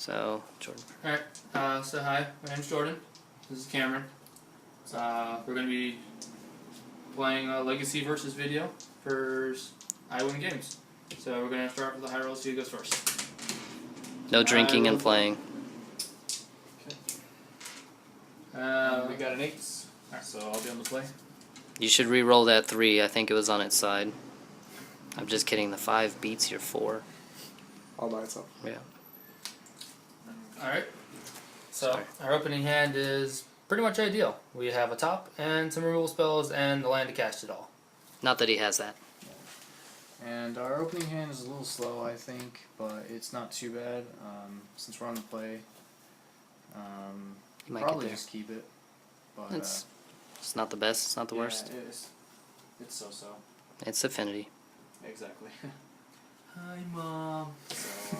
So, Jordan. Alright, so hi, my name's Jordan. This is Cameron. We're going to be playing a Legacy versus video for IWinGames. So we're going to start with the high roll, see who goes first. No drinking and playing. Okay. We got an 8, so I'll be on the play. You should re-roll that 3. I think it was on its side. I'm just kidding. The 5 beats your 4. All by itself. Yeah. Alright, so Sorry. our opening hand is pretty much ideal. We have a top and some removal spells and the land to cast it all. Not that he has that. And our opening hand is a little slow, I think, but it's not too bad. Since we're on the play, You might probably get there. just keep it. But It's not the best. It's not the yeah, worst. It's so-so. It's Affinity. Exactly. Hi, Mom. So,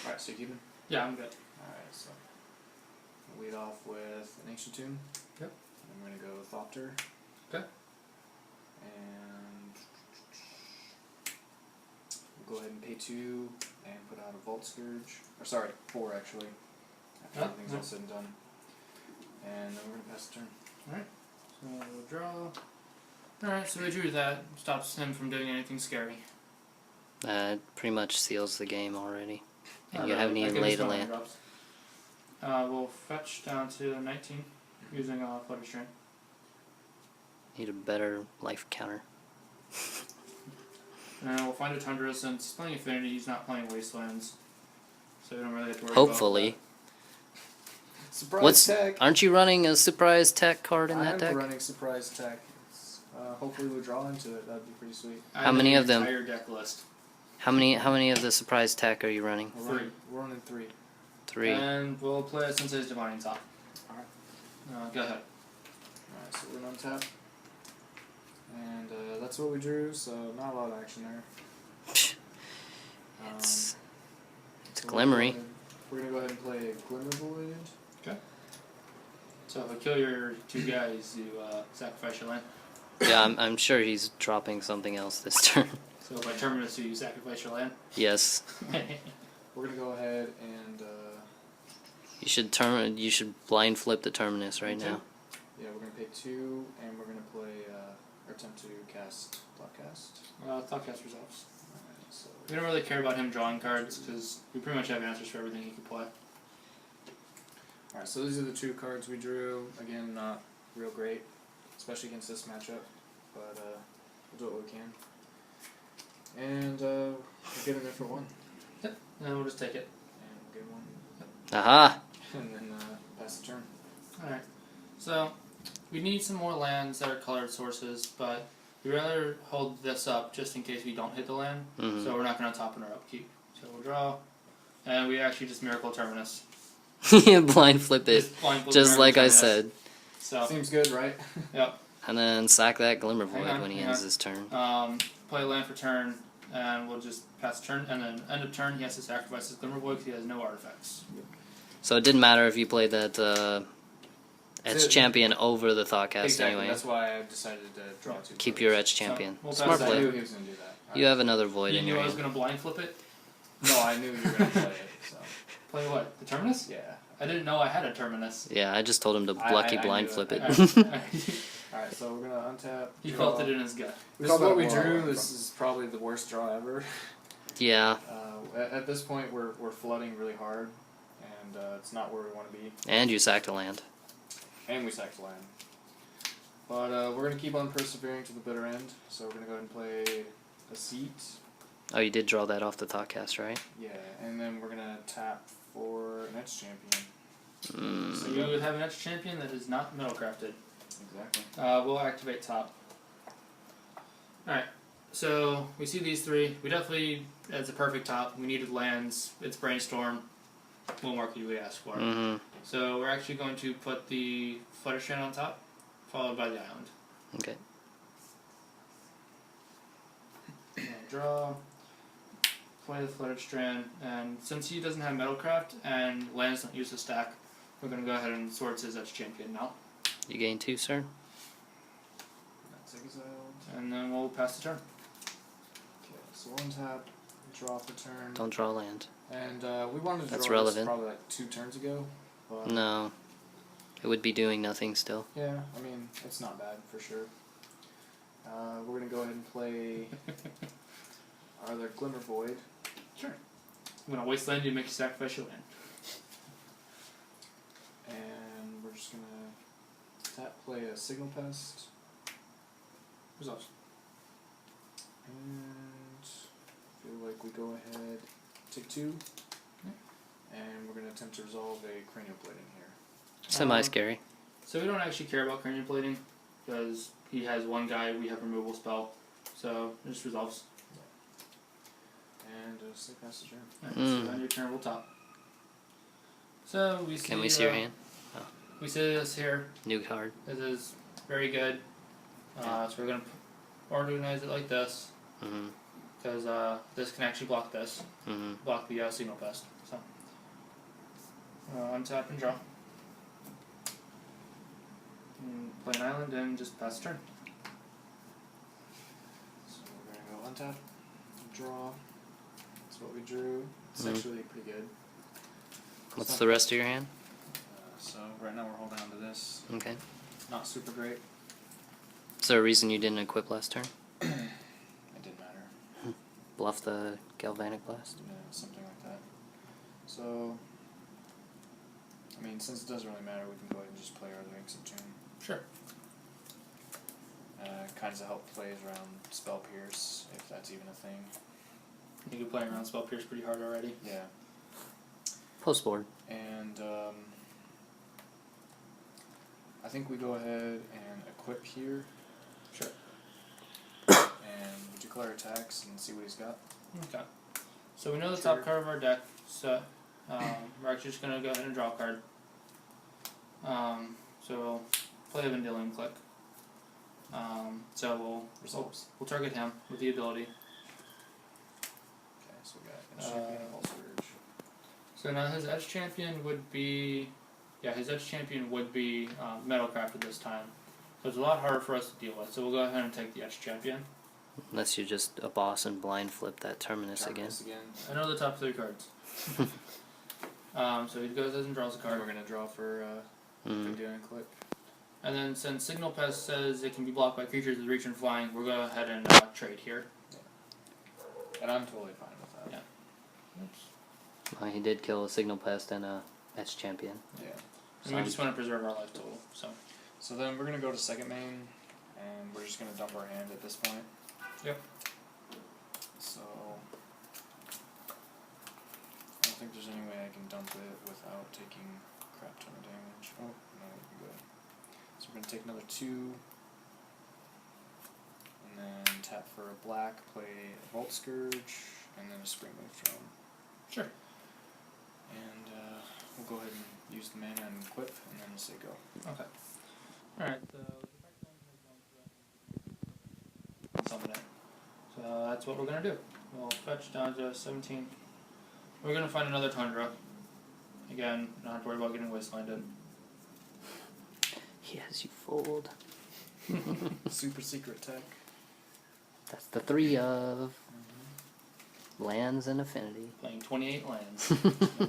alright, so you keep it? Yeah, I'm good. Alright, so we'll lead off with an Ancient Tune. Yep. And I'm going to go Thopter. Okay. And we'll go ahead and pay 2 and put out a Vault Scourge. Or sorry, 4 actually. After Oh, everything's all said and done. And then we're going to pass the turn. Alright, so we'll draw. Alright, so we drew that. Stops him from doing anything scary. It pretty much seals the game already. And Not you haven't really. I even give laid him a some land. drops. We'll fetch down to 19 using a Flutter Strain. Need a better life counter. And we'll find a Tundra since he's playing Affinity, he's not playing Wastelands. So we don't really have to worry Hopefully. about Surprise tech! Aren't you running a surprise tech card in that I'm deck? running Surprise tech. Hopefully we'll draw into it. That'd be pretty sweet. that. How many of them? Entire deck list. How many of the surprise tech are you running? We're running 3. 3. And we'll play a Sensei's Divining Top. Alright. Go ahead. Alright, so we're on tap. And that's what we drew, so not a lot of action there. It's so glimmery. We're gonna go ahead and play Glimmer Void. Okay. So if I kill your 2 guys, you sacrifice your land. Yeah, I'm sure he's dropping something else this turn. So if I terminus you, you sacrifice your land. Yes. We're gonna go ahead and You should blind flip the terminus right now. yeah, we're gonna pay 2, and we're gonna play or attempt to cast Thoughtcast. Thoughtcast resolves. Alright, so We don't really care about him drawing cards because we pretty much have answers for everything he can play. alright, so these are the 2 cards we drew. Again, not real great, especially against this matchup, but we'll do what we can. And we'll get in there for 1. Yep. And we'll just take it. And we'll get 1. Aha! And then pass the turn. Alright. So we need some more lands that are colored sources, but we'd rather hold this up just in case we don't hit the land. Mhm. So we're not going to top in our upkeep. So we'll draw. And we actually just Miracle Terminus. Blind flip it, Blind flip just Miracle like I Terminus. said. So, Seems good, right? yep. And then sack that Glimmer Hang Void on, when he hang ends on. his turn. Play land for turn, and we'll just pass turn, and then end of turn he has to sacrifice his Glimmer Void because he has no artifacts. So it didn't matter if you played that Etch So- Champion over the Thoughtcast Exactly. anyway. That's why I decided to draw 2. Keep cards. your Etch Champion. we'll Smart pass I that. knew play. he was gonna do that. You have another Void You in knew your I was hand. going to blind flip it? No, I knew you were gonna play it. So Play what? The Terminus? yeah. I didn't know I had a Terminus. Yeah, I just told him to I lucky knew blind it. flip it. Alright, so we're gonna untap. He draw. felt it in his gut. This Call is what that we war. drew. This is probably the worst draw ever. Yeah, At this point, we're flooding really hard, and it's not where we want to be. and you sacked a land. And we sacked land. But we're gonna keep on persevering to the bitter end. So we're gonna go ahead and play a seat. Oh, you did draw that off the Thoughtcast, right? Yeah, and then we're gonna tap for an Etch Champion. So you would have an Etch Champion that is not metal crafted. Exactly. We'll activate top. Alright, so we see these 3. We definitely, it's a perfect top. We needed lands. It's Brainstorm. What more could we ask for? Mm-hmm. So we're actually going to put the Flutter Strand on top, followed by the island. Okay. And draw. Play the Fluttered Strand, and since he doesn't have Metalcraft and lands don't use the stack, we're going to go ahead and sort his Etch Champion now. You gain 2, sir. That's exiled. And then we'll pass the turn. Okay, so one tap, draw for turn. Don't draw land. And we wanted to That's draw relevant. this probably like 2 turns ago. But No. It would be doing nothing still. yeah, I mean, it's not bad for sure. We're going to go ahead and play our Glimmer Void. Sure. I'm gonna wasteland you, make you sacrifice your land. And we're just going to play a Signal Pest. Results. And feel like we go ahead, take 2. And we're going to attempt to resolve a Cranial Plating here. Semi-scary. So we don't actually care about cranial plating because he has one guy, we have removal spell, so it just resolves. And stay past the turn. Alright, so on your turn we'll top. So we see. Can we see your hand? We see this here. New card. This is very good. So we're gonna organize it like this Mm-hmm. because this can actually block this, Mm-hmm. block the Signal Pest. So untap and draw. And play an island and just pass the turn. So we're going to go untap, draw. That's what we drew. It's Mhm. actually pretty good. What's the rest of your hand? So right now we're holding on to this. Okay. Not super great. Is there a reason you didn't equip last turn? It didn't matter. Bluff the Galvanic Blast? Yeah, something like that. So, I mean, since it doesn't really matter, we can go ahead and just play our other Inks of Tune. Sure. Kinds of help plays around Spell Pierce, if that's even a thing. I think you're playing around Spell Pierce pretty hard already. Yeah. Post board. And I think we go ahead and equip here. Sure. And we declare attacks and see what he's got. Okay. So we know the Sure. top card of our deck, so we're actually just going to go ahead and draw a card. So we'll play a Vendilion Click. So we'll target him with the ability. Okay, so we got Champion of All Surge. So now his Edge Champion would be, Metalcraft at this time. So it's a lot harder for us to deal with. So we'll go ahead and take the Edge Champion. Unless you're just a boss and blind flip that Terminus again. I know the top 3 cards. So he goes ahead and draws a And card. we're going to draw for Vendilion Click. And then since Signal Pest says it can be blocked by creatures with reach and flying, we're going to go ahead and trade here. And I'm totally fine with that. Yeah. Oops. He did kill a Signal Pest and a Etch Champion. Yeah. And we just want to preserve our life total. So then we're going to go to second main, and we're just going to dump our hand at this point. Yep. So I don't think there's any way I can dump it without taking crap ton of damage. Oh, no, we'd be good. So we're going to take another 2, and then tap for a black, play a Volt Scourge, and then a Springleaf Drone. Sure. And we'll go ahead and use the mana and equip, and then say go. Okay. Alright, so summon it. So that's what we're going to do. We'll fetch down to 17. We're going to find another Tundra. Again, not have to worry about getting wastelanded. Yes, you fold. Super secret tech. That's the 3 of lands and Affinity. Playing 28 lands. 8.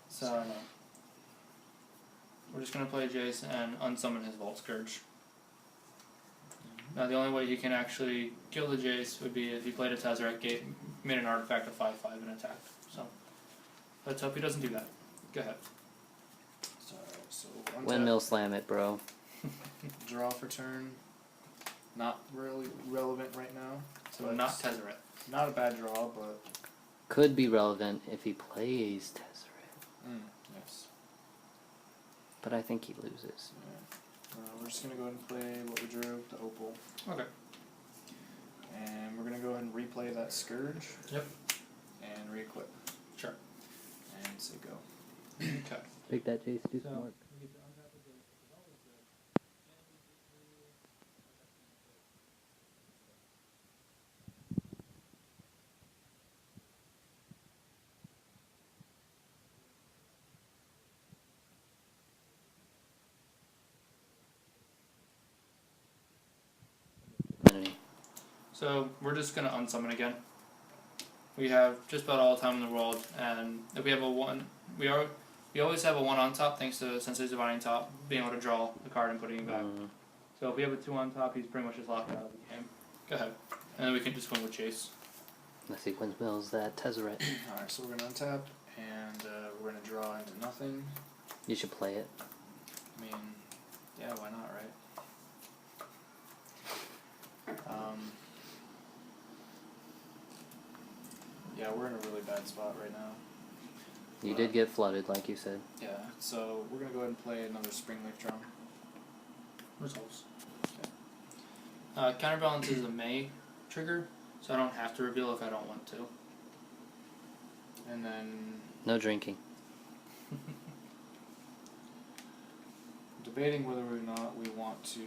So, we're just going to play Jace and unsummon his Volt Scourge. Now, the only way he can actually kill the Jace would be if he played a Tezzeret Gate, made an artifact of 5/5 and attacked. So, let's hope he doesn't do that. Go ahead. So Windmill slam it, bro. draw for turn. Not really relevant right now. So, not Tezzeret. Not a bad draw, but Could be relevant if he plays Tezzeret. yes. But I think he loses. Yeah. We're just gonna go ahead and play what we drew, the Opal, Okay. and we're gonna go ahead and replay that Scourge. Yep. And re-equip. Sure. And say go. Okay. Take that, Jace. Do So- some work. Affinity. So we're just gonna unsummon again. we have just about all the time in the world, and if we have a 1, we always have a 1 on top thanks to Sensei's Divining Top, being able to draw the card and putting it back. So if we have a 2 on top, he's pretty much just locked out of the game. Go ahead. And then we can just win with Chase. The sequence mills that Tezzeret. Alright, so we're going to untap, and we're going to draw into nothing. You should play it. I mean, yeah, why not, right? Yeah, we're in a really bad spot right now. You did get flooded, like you said. Yeah, so we're going to go ahead and play another Springleaf Drum. Results. Counterbalance is a May trigger, so I don't have to reveal if I don't want to. And then No drinking. debating whether or not we want to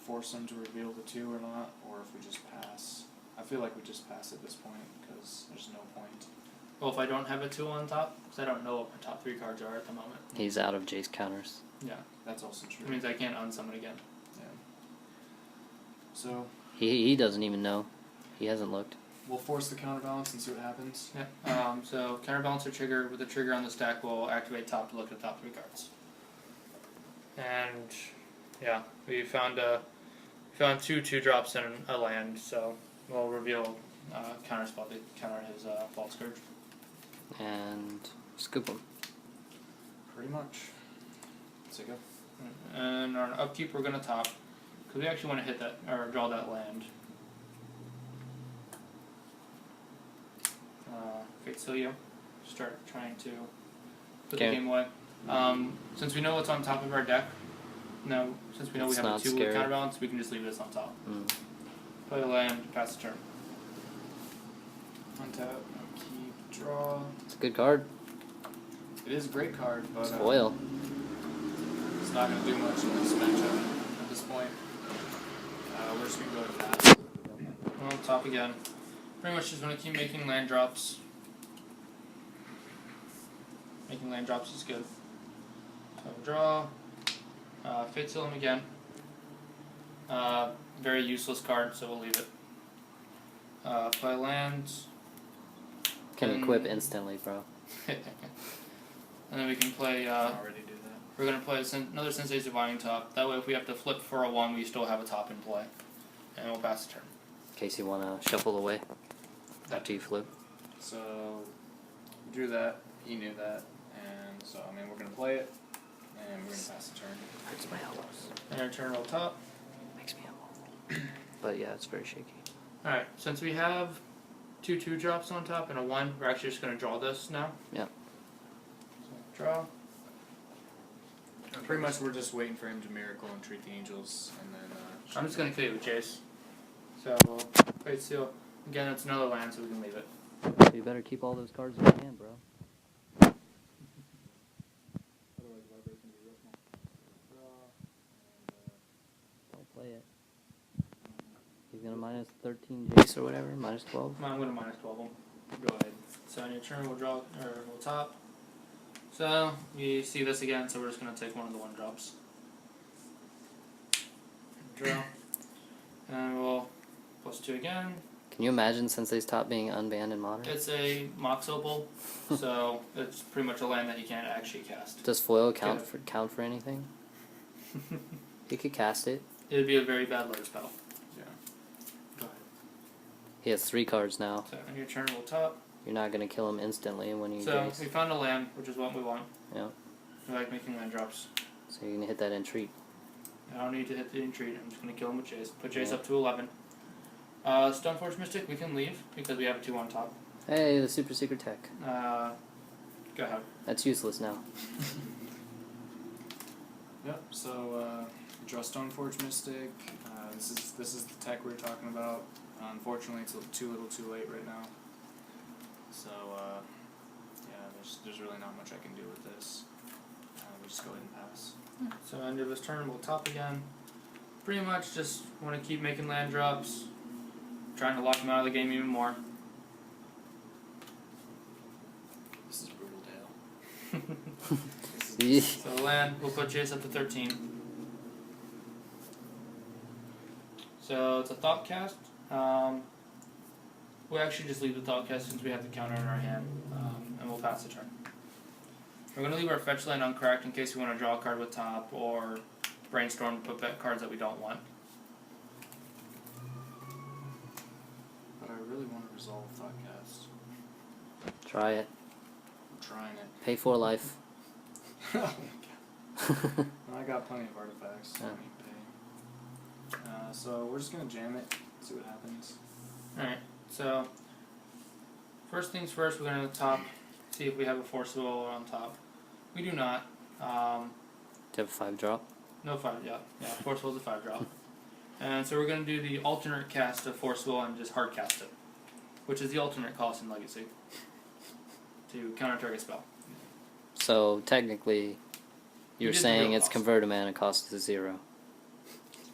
force them to reveal the 2 or not, or if we just pass. I feel like we just pass at this point, because there's no point. Well, if I don't have a 2 on top, because I don't know what my top 3 cards are at the moment. He's out of Jace counters. Yeah, That's also true. it means I can't unsummon again. Yeah. So, He doesn't even know. He hasn't looked. we'll force the counterbalance and see what happens. Yeah. So counterbalance or trigger with the trigger on the stack will activate top to look at the top 3 cards. And yeah, we found 2 2-drops and a land, so we'll reveal counter spell to counter his Vault Scourge. And scoop him. Pretty much. So go. And on upkeep we're gonna top, because we actually want to hit that or draw that land. Fate Seal You. Start trying to put the game away. Since we know what's on top of our deck, since we know It's we have a not 2 with scary. counterbalance, we can just leave this on top. Play a land, pass the turn. Untap, keep, draw. It's a good card. It is a great card, but It's foil. it's not going to do much in this matchup at this point. We're just going to go to pass. Well, top again. Pretty much just want to keep making land drops. Making land drops is good. So draw. Fate Seal him again. Very useless card, so we'll leave it. Play lands. Can And- equip instantly, bro. And then we can play. Already do that. We're gonna play another Sensei's Divining Top. That way, if we have to flip for a 1, we still have a top in play, and we'll pass the turn. In case you want to shuffle away after you flip. So, we drew that. He knew that. And so, I mean, we're going to play it. And we're going to pass the turn. Hurts my elbows. And our turn roll top. Makes me elbow. But yeah, it's very shaky. Alright, since we have 2 2-drops on top and a 1, we're actually just gonna draw this now. Yeah. So draw. Pretty much we're just waiting for him to miracle and treat the angels. And then, I'm just gonna kill you with Chase. So we'll Fate Seal. Again, it's another land, so we can leave it. You better keep all those cards in your hand, bro. Don't play it. He's gonna minus 13 Jace or whatever, minus 12. I'm gonna minus 12 them. Go ahead. So on your turn, we'll draw, or we'll top. So you see this again, so we're just gonna take one of the 1-drops. Draw. And we'll +2 again. Can you imagine Sensei's Top being unbanned in Modern? It's a Mox Opal, so it's pretty much a land that you can't actually cast. Does foil count for anything? He could cast it. It would be a very bad load spell. Yeah. Go ahead. He has 3 cards now. So on your turn, we'll top. You're not gonna kill him instantly when you So Jace. we found a land, which is what we want. Yeah. We like making land drops. So you're gonna hit that entreat. I don't need to hit the entreat. I'm just gonna kill him with Jace. Put Jace Yeah. up to 11. Stoneforge Mystic, we can leave because we have a 2 on top. Hey, the super secret tech. Go ahead. That's useless now. Yep, so draw Stoneforge Mystic. This is the tech we were talking about. Unfortunately, it's too little too late right now. So, yeah, there's really not much I can do with this. We just go ahead and pass. So end of his turn, we'll top again. Pretty much just want to keep making land drops. Trying to lock him out of the game even more. This is brutal, Dale. So land, we'll put Jace up to 13. So it's a thought cast. We'll actually just leave the thought cast since we have the counter in our hand, and we'll pass the turn. We're going to leave our fetch land uncracked in case we want to draw a card with top or brainstorm to put back cards that we don't want. But I really want to resolve Thoughtcast. Try it. I'm trying it. Pay for life. Oh my god. I got plenty of artifacts. Yeah. I need to pay. So we're just gonna jam it, see what happens. Alright, so first things first, we're going to top, see if we have a forcible on top. We do not. Do you have a 5 drop? No 5, yeah. Yeah, forcible is a 5 drop. And so we're going to do the alternate cast of forcible and just hard cast it, which is the alternate cost in Legacy to counter target spell. So technically, you're did the saying real its cost. converted mana cost is 0.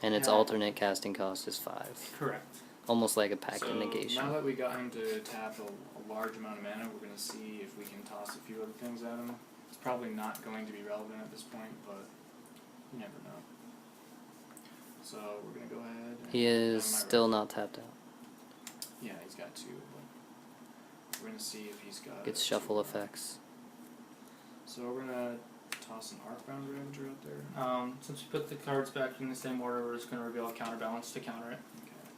And its Yeah. alternate casting cost is 5. Correct. Almost like a pact So of negation. now that we got him to tap a large amount of mana, we're gonna see if we can toss a few other things at him. It's probably not going to be relevant at this point, but you never know. So we're gonna go ahead. And He is that might still not tapped out. Yeah, he's got 2, but we're gonna see if he's got. Gets a shuffle 2. effects. So we're gonna toss an Arcbound Ravager out there. Since we put the cards back in the same order, we're just going to reveal a counterbalance to counter it. Okay.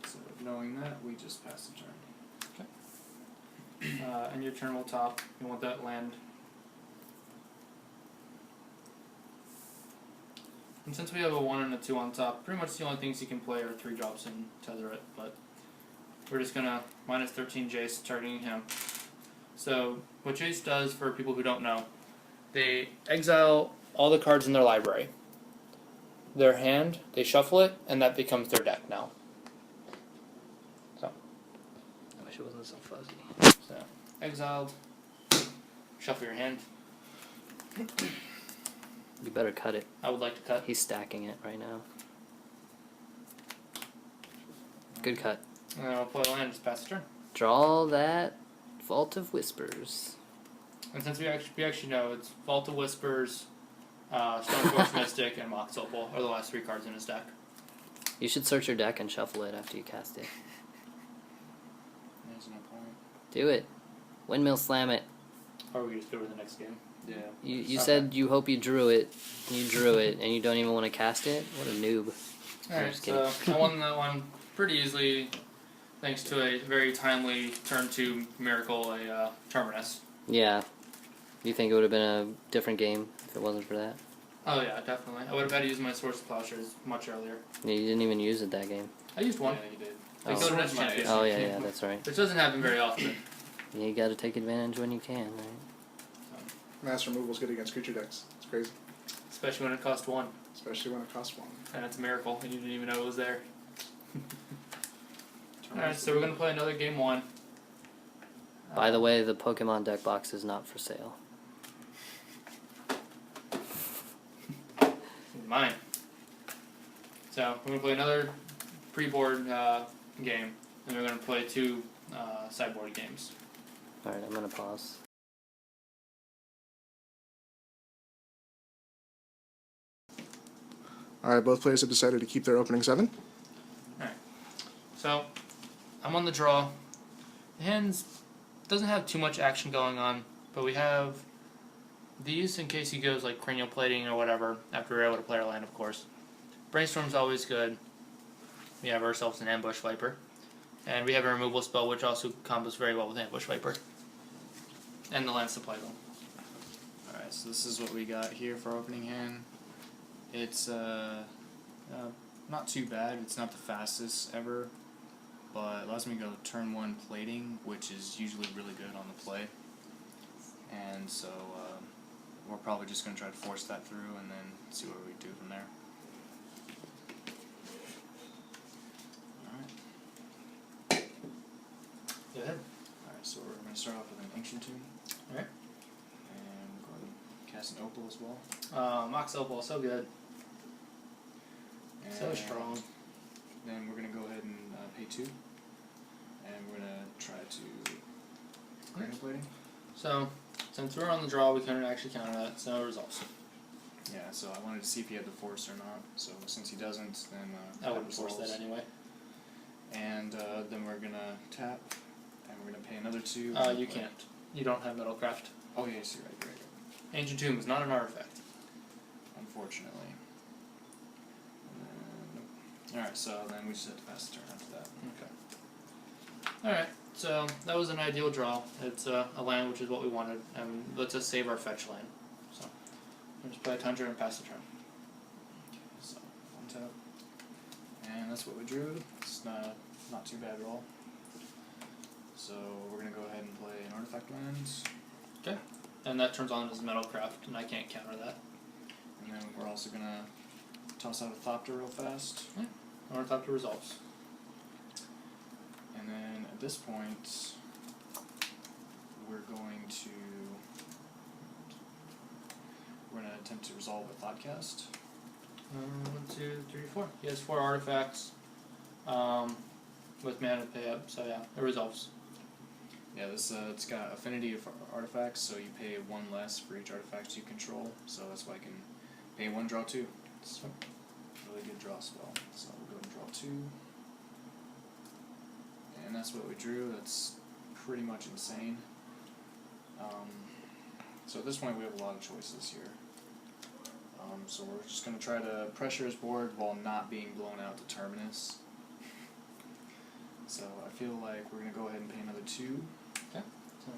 So knowing that, we just pass the turn. And your turn will top. You want that land. And since we have a 1 and a 2 on top, pretty much the only things you can play are 3 drops and tether it, but we're just going to minus 13 Jace, targeting him. So what Jace does, for people who don't know, they exile all the cards in their library. Their hand, they shuffle it, and that becomes their deck now. So, I wish it wasn't so fuzzy. so exiled, shuffle your hand. You better cut it. I would like to cut. He's stacking it right now. Good cut. And then I'll play a land and just pass the turn. Draw that Vault of Whispers. And since we actually know it's Vault of Whispers, Stoneforge Mystic, and Mox Opal are the last 3 cards in his deck. You should search your deck and shuffle it after you cast it. There's no point. Do it. Windmill slam it. Or we just go to the next game. Yeah. You Okay. said you hope you drew it. You drew it, and you don't even want to cast it? What a noob. Alright, just so I won that one pretty easily thanks to a very timely turn 2 miracle, a Terminus. Yeah. You think it would have been a different game if it wasn't for that? Oh yeah, definitely. I would have had to use my Source of Plowshares much earlier. Yeah, you didn't even use it that game. I used one. Yeah, you did. Like Oh. Golden Edge Champion. Oh, yeah, that's right. Which doesn't happen very often. Yeah, you gotta take advantage when you can, right? Mass removal's good against creature decks. It's crazy. Especially when it costs 1. Especially when it costs 1. And it's a miracle, and you didn't even know it was there. Alright, so we're going to play another game 1. By the way, the Pokemon deck box is not for sale. Mine. So, we're going to play another pre-board game, and we're going to play 2 sideboard games. Alright, I'm gonna pause. Alright, both players have decided to keep their opening 7. So, I'm on the draw. The hand doesn't have too much action going on, but we have these in case he goes like cranial plating or whatever, after we're able to play our land, of course. Brainstorm's always good. We have ourselves an Ambush Viper. And we have a removal spell, which also combos very well with Ambush Viper. And the lands to play them. Alright, so this is what we got here for opening hand. It's not too bad. It's not the fastest ever, but it allows me to go turn 1 plating, which is usually really good on the play. And so we're probably just going to try to force that through and then see what we do from there. Alright. Go ahead. Alright, so we're going to start off with an Ancient Tomb. Alright. And we're going to cast an Opal as well. Mox Opal, so good. So And strong. Then we're going to go ahead and pay 2. And we're going to try to cranial plating. So, since we're on the draw, we couldn't actually counter that, so no results. Yeah, so I wanted to see if he had the force or not. So since he doesn't, then I wouldn't force that anyway. And then we're gonna tap, and we're gonna pay another 2. You can't. You don't have Metalcraft. Oh yes, you're right. Ancient Tomb is not an artifact. Unfortunately. Alright, so then we just have to pass the turn after that. Okay. Alright, so that was an ideal draw. It's a land, which is what we wanted, and lets us save our fetch land. So, we'll just play a Tundra and pass the turn. So, 1 tap. And that's what we drew. It's not too bad at all. So, we're going to go ahead and play an artifact land. Okay. And that turns on as Metalcraft, and I can't counter that. And then we're also going to toss out a Thopter real fast. Yeah. Ornithopter resolves. And then at this point, we're going to attempt to resolve a Thoughtcast. 1, 2, 3, 4. He has 4 artifacts with mana to pay up, so yeah, it resolves. Yeah, this it's got Affinity of artifacts, so you pay 1 less for each artifact you control, so that's why I can pay 1, draw 2. It's a really good draw spell. So we'll go and draw 2. And that's what we drew. That's pretty much insane. So at this point we have a lot of choices here. So we're just going to try to pressure his board while not being blown out to Terminus. So I feel like we're going to go ahead and pay another 2. Okay. So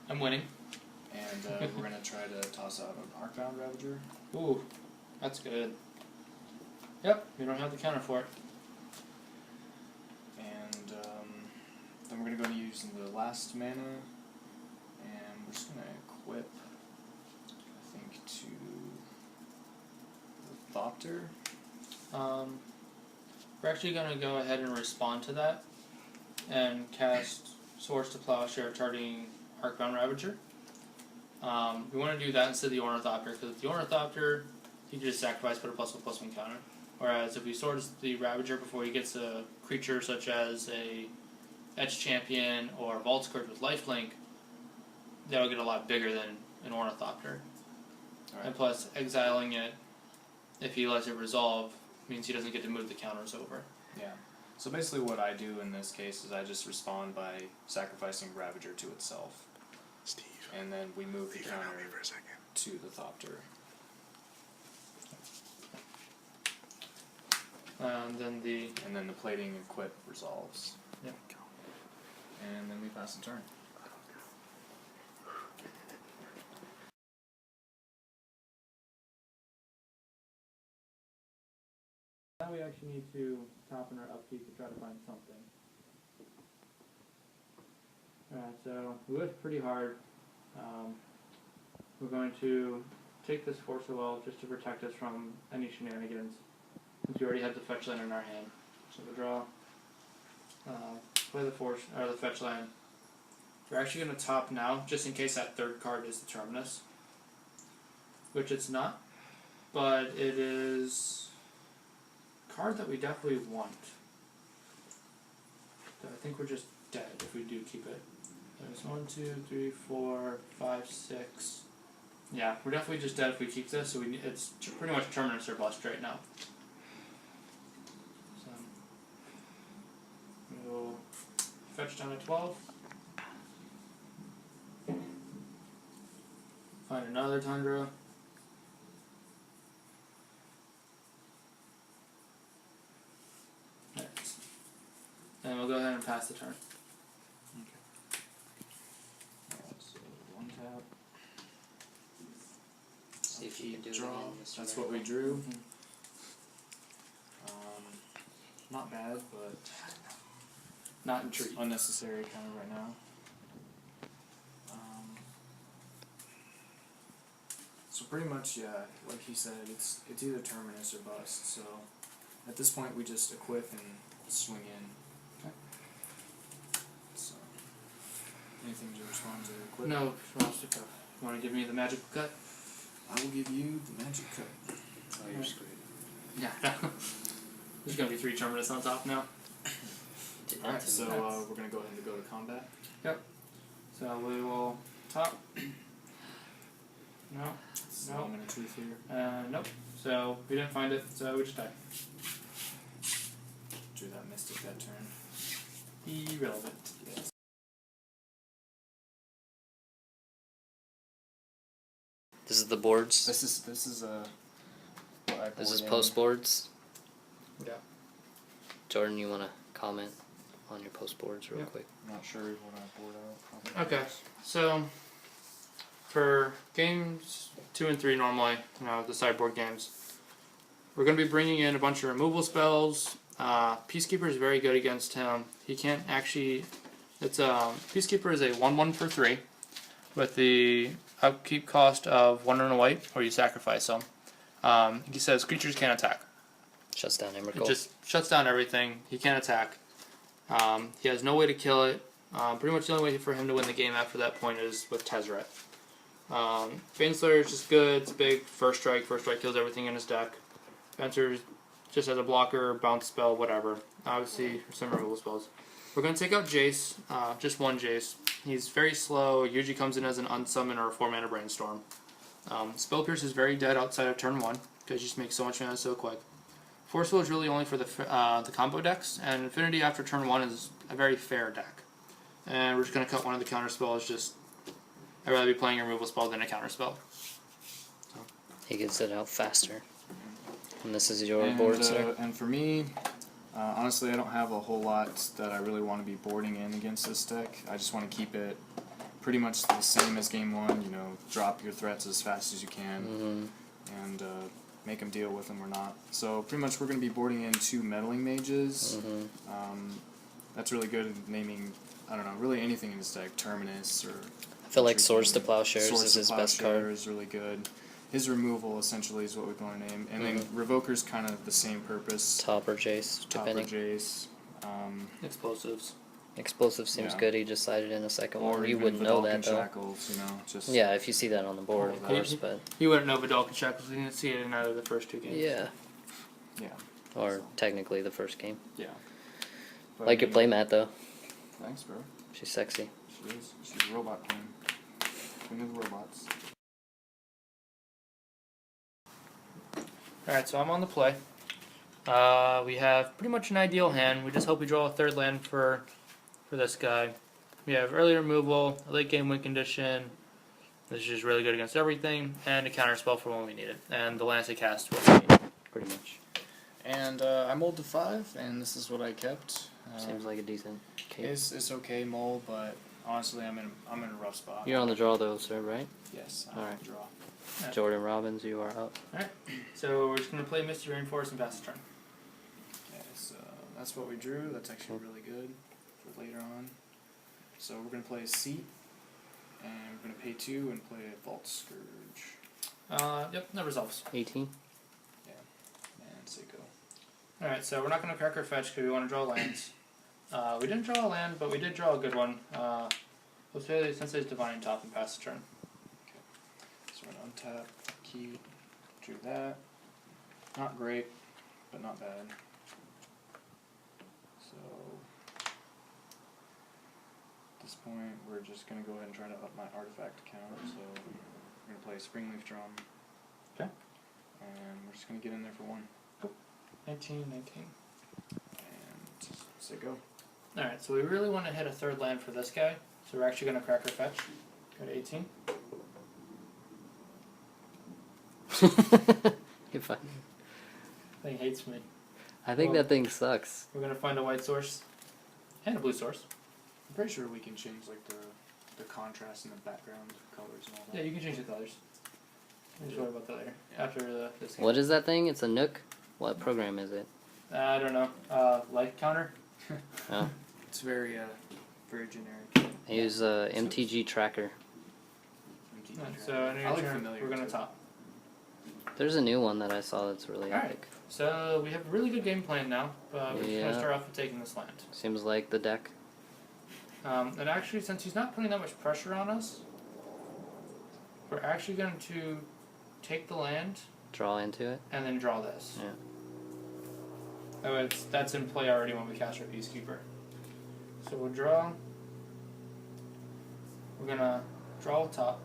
I'm winning. And we're going to try to toss out an Arcbound Ravager. Ooh, that's good. Yep, we don't have the counter for it. And then we're going to go and use the last mana. And we're just going to equip, I think, to the Thopter. We're actually going to go ahead and respond to that and cast Swords to Plowshare targeting Arcbound Ravager. We want to do that instead of the Ornithopter, because the Ornithopter, you can just sacrifice, put a +1/+1 counter. Whereas if we Swords the Ravager before he gets a creature such as a Etch Champion or Vault Scourge with lifelink, that'll get a lot bigger than an Ornithopter. Right. And plus, exiling it, if he lets it resolve, means he doesn't get to move the counters over. Yeah. So basically what I do in this case is I just respond by sacrificing Ravager to itself. Steve. And then we move the You gotta help counter me for a second. to the Thopter. And then the... And then the plating equip resolves. Yep. And then we pass the turn. Now we actually need to top in our upkeep to try to find something. Alright, so we worked pretty hard. We're going to take this Force of Will just to protect us from any shenanigans, since we already have the fetch land in our hand. So we'll draw, play the force or the fetch land. We're actually going to top now, just in case that third card is the Terminus, which it's not, but it is a card that we definitely want. I think we're just dead if we do keep it. There's 1, 2, 3, 4, 5, 6. Yeah, we're definitely just dead if we keep this. So it's pretty much Terminus or bust right now. So we'll fetch down to 12. Find another Tundra. Right. And we'll go ahead and pass the turn. So 1 tap. See if you can do it Draw. again. Mr. That's Miracle. what we drew. Not bad, but Not it's intrigued. unnecessary kind of right now. So pretty much, yeah, like he said, it's either Terminus or bust. So at this point, we just equip and swing in. Okay. So anything to respond to equip? No, Frosted Cup. You want to give me the magical cut? I will give you the magic cut. Oh, you're screwed. Yeah. There's gonna be 3 Terminus on top now. Did that Alright, to me. so we're gonna go ahead and go to combat. So we will top. No. It's Nope. a moment of truth here. Nope. So we didn't find it, so we just died. drew that Mystic that turn. Irrelevant. Yes. This is the boards. This is what I This is board in. post boards. Yeah. Jordan, you want to comment on your post boards real Yep. quick? I'm not sure what I board out. Okay, so for games 2 and 3 normally, the sideboard games, we're going to be bringing in a bunch of removal spells. Peacekeeper is very good against him. He can't actually. Peacekeeper is a 1/1 for 3, with the upkeep cost of 1 and a white, or you sacrifice them. He says creatures can't attack. Shuts down It Emrakul. just shuts down everything. He can't attack. He has no way to kill it. Pretty much the only way for him to win the game after that point is with Tezzeret. Baneslayer is just good. It's big. First strike. First strike kills everything in his deck. Fencer just as a blocker, bounce spell, whatever. Obviously, some removal spells. We're going to take out Jace. Just one Jace. He's very slow. Usually comes in as an unsummon or a 4-mana Brainstorm. Spell Pierce is very dead outside of turn 1 because you just make so much mana so quick. Forceful is really only for the combo decks, and Affinity after turn 1 is a very fair deck. And we're just going to cut one of the counter spells. I'd rather be playing a removal spell than a counter spell. He gets it out faster. And this is your board, sir? And for me, honestly, I don't have a whole lot that I really want to be boarding in against this deck. I just want to keep it pretty much the same as game 1. Drop your threats as fast as you can, and make them deal with them or not. So pretty much we're going to be boarding in 2 Meddling Mages. That's really good at naming, I don't know, really anything in this deck. Terminus or... I feel like Swords to Plowshares Swords is to his best Plowshare card. is really good. His removal essentially is what we want to name, and then Revoker's kind of the same purpose. Topper Jace, Topper depending. Jace. Explosives. Explosive seems Yeah. good. He decided in a second Or one. You even wouldn't know Vidalcan that though. Shackles, just Yeah, if you see that on the board, of Oh, course. But You wouldn't know Vidalcan Shackles. You didn't see it in either of the first 2 games. yeah, yeah, or technically the first game. yeah. But Like your playmat though. Thanks, bro. She's sexy. She is. She's a robot queen. Queen of the robots. Alright, so I'm on the play. We have pretty much an ideal hand. We just hope we draw a 3rd land for this guy. We have early removal, a late game win condition. This is just really good against everything, and a counter spell for when we need it. And the lands they cast what we need, pretty much. And I mulled to 5, and this is what I kept. Seems like a decent case. It's okay mull, but honestly, I'm in a rough spot. You're on the draw though, sir, right? Yes, I'm on Alright. the draw. Yeah. Jordan Robbins, you are up. Alright, so we're just going to play Misty Rainforest and pass the turn. Okay, so that's what we drew. That's actually really good for later on. So we're going to play a Seat, and we're going to pay 2 and play a Vault Scourge. Yep, that resolves. 18. Yeah, and say go. Alright, so we're not going to crack our fetch because we want to draw lands. We didn't draw a land, but we did draw a good one. Let's play Sensei's Divine Top and pass the turn. So we're going to untap, key, drew that. Not great, but not bad. So at this point, we're just going to go ahead and try to up my artifact count. So we're going to play a Springleaf Drum. Okay. And we're just going to get in there for 1. 19. And say go. Alright, so we really want to hit a 3rd land for this guy. So we're actually going to crack our fetch. Go to 18. You're fine. Thing hates me. I think Well- that thing sucks. We're going to find a white source and a blue source. I'm pretty sure we can change like the contrast and the background colors and all that. Yeah, you can change the colors. We'll just worry about that later. Yeah. After this game. What is that thing? It's a Nook? What program is it? I don't know. Light counter? Oh. It's very generic. I use MTG Tracker. So on I your like turn, familiar we're going to too. top. There's a new one that I saw that's really Alright. epic. So we have a really good game plan now. We're just going to Yeah. start off with taking this land. Seems like the deck. And actually, since he's not putting that much pressure on us, we're actually going to take the land Draw into it. and then draw this. Yeah. Oh, that's in play already when we cast our Peacekeeper. So we'll draw. We're going to draw a top.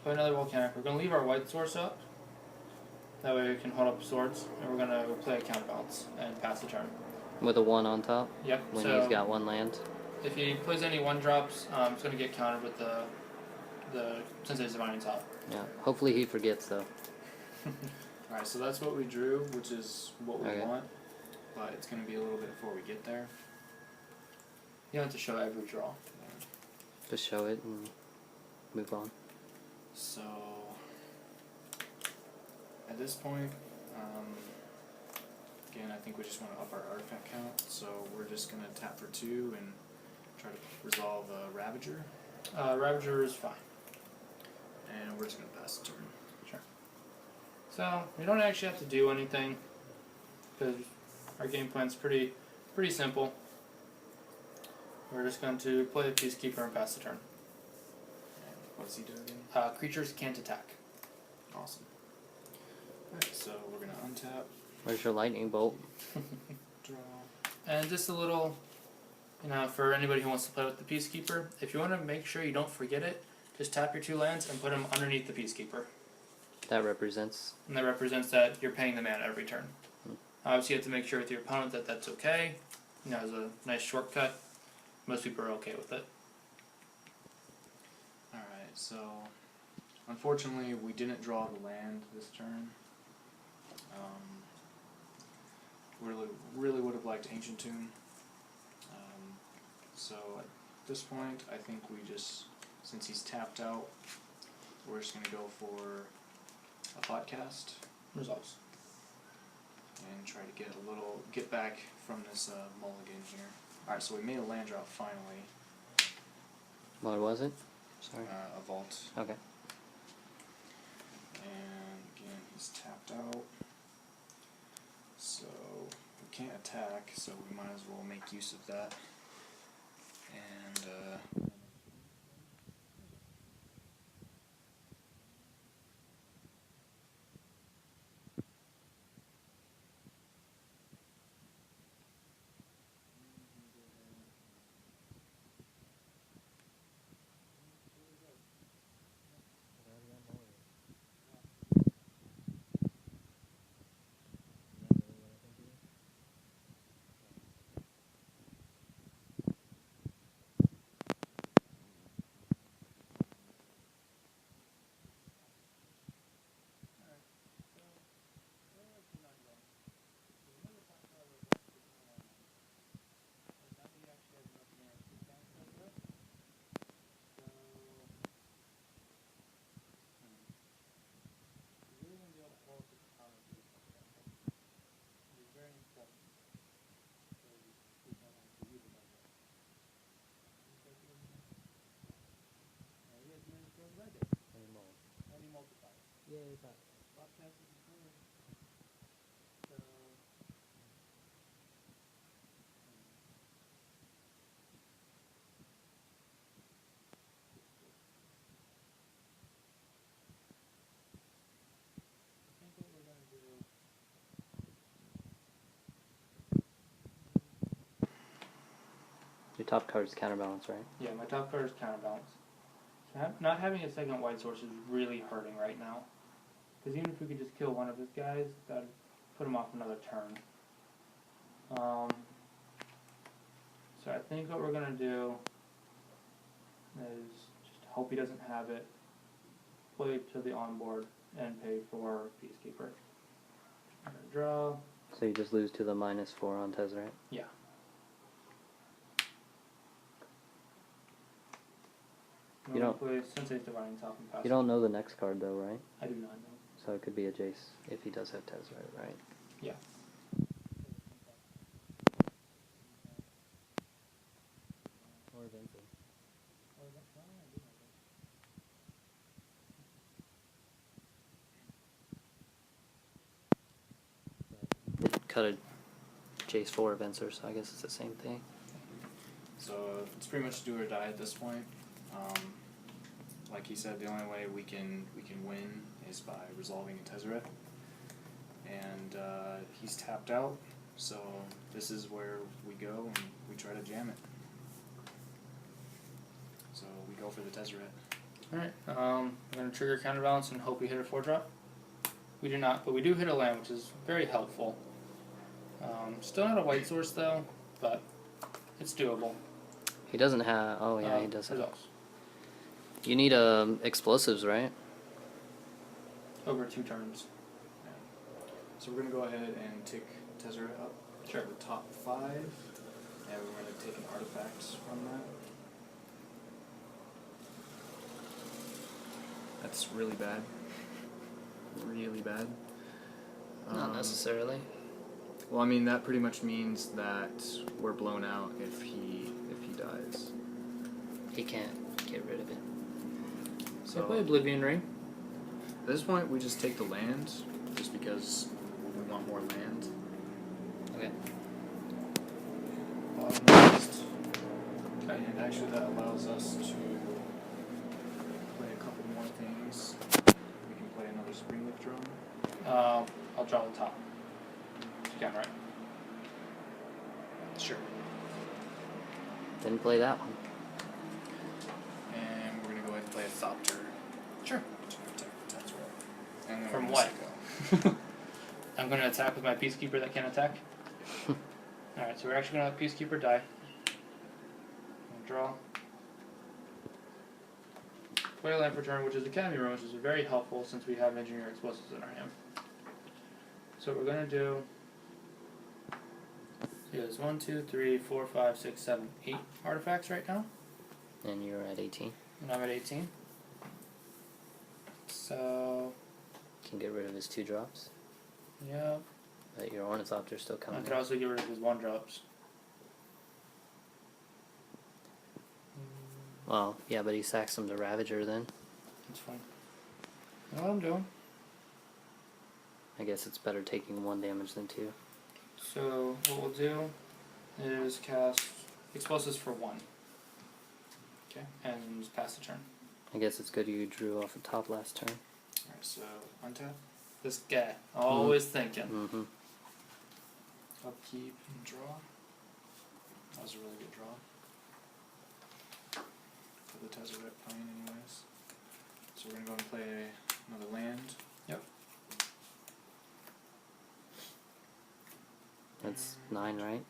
Play another volcanic. We're going to leave our white source up. That way we can hold up swords, and we're gonna play a counterbalance and pass the turn. With a 1 on top Yep. when so he's got 1 land. if he plays any 1-drops, it's gonna get countered with the Sensei's Divine on top. Yeah. Hopefully he forgets though. Alright, so that's what we drew, which is what we Okay. want. But it's going to be a little bit before we get there. You don't have to show every draw. Just show it and move on. So, at this point, again, I think we just want to up our artifact count. So we're just going to tap for 2 and try to resolve Ravager. Ravager is fine. And we're just going to pass the turn. Sure. So we don't actually have to do anything because our game plan's pretty simple. We're just going to play the Peacekeeper and pass the turn. And what does he do again? Creatures can't attack. Awesome. Alright, so we're going to untap, Where's your lightning bolt? draw. And just a little, for anybody who wants to play with the Peacekeeper, if you want to make sure you don't forget it, just tap your 2 lands and put them underneath the Peacekeeper. That represents. And that represents that you're paying the mana every turn. Obviously, you have to make sure with your opponent that that's okay. As a nice shortcut. Most people are okay with it. Alright, so unfortunately we didn't draw the land this turn. Really would have liked Ancient Tomb. So at this point I think we just, since he's tapped out, we're just going to go for a podcast Results. and try to get back from this mulligan here. Alright, so we made a land drop finally, What was it? Sorry. a vault. Okay. And again, he's tapped out. So we can't attack, so we might as well make use of that. And Your top card is counterbalance, right? Yeah, my top card is counterbalance. So not having a second white source is really hurting right now. Because even if we could just kill one of his guys, that'd put him off another turn. So I think what we're going to do is just hope he doesn't have it, play to the onboard, and pay for Peacekeeper. I'm going to draw. So you just lose to the -4 on Tezzeret? Yeah. You don't- play Sensei's Divine top and pass. You don't know the next card though, right? I do not know. So it could be a Jace if he does have Tezzeret, right? Yeah. Or Vincent. It cut a Jace 4 Venser, so I guess it's the same thing. so it's pretty much do or die at this point. Like he said, the only way we can win is by resolving a Tezzeret. And he's tapped out, so this is where we go and we try to jam it. So we go for the Tezzeret. Alright, I'm going to trigger counterbalance and hope we hit a 4-drop. We do not, but we do hit a land, which is very helpful. Still not a white source though, but it's doable. He doesn't have. Oh yeah, he does have. Results. You need explosives, right? Over 2 turns. So we're gonna go ahead and tick Tezzeret up Sure. to the top 5, and we're gonna take an artifact from that. That's really bad. Really bad. Not necessarily. Well, I mean that pretty much means that we're blown out if he dies. He can't get rid of it. So I play So Oblivion Ring. at this point, we just take the land, just because we want more land. Okay. Bottom left. And actually, that allows us to play a couple more things. We can play another Springleaf Drum. I'll draw the top. You can, right? Sure. Didn't play that one. And we're gonna go ahead and play a Thopter. Sure. To protect Tezzeret. And then From we're what? gonna go. I'm going to attack with my Peacekeeper that can attack. Alright, so we're actually going to let Peacekeeper die. Draw. Play a land for turn, which is Academy Room, which is very helpful since we have Engineer Explosives in our hand. So what we're going to do is 1, 2, 3, 4, 5, 6, 7, 8 artifacts right now. And you're at 18. And I'm at 18. So, Can get rid of his 2 drops. yeah. But your Ornithopter's still I coming. could also get rid of his 1 drops. Well, yeah, but he sacks him to Ravager then. That's fine. You know what I'm doing? I guess it's better taking 1 damage than 2. So what we'll do is cast Explosives for 1. Okay. And just pass the turn. I guess it's good you drew off the top last turn. Alright, so untap, This guy, always thinking. Mm-hmm. upkeep, and draw. That was a really good draw. For the Tezzeret plane, anyways. So we're gonna go and play another land. Yep. That's 9, right?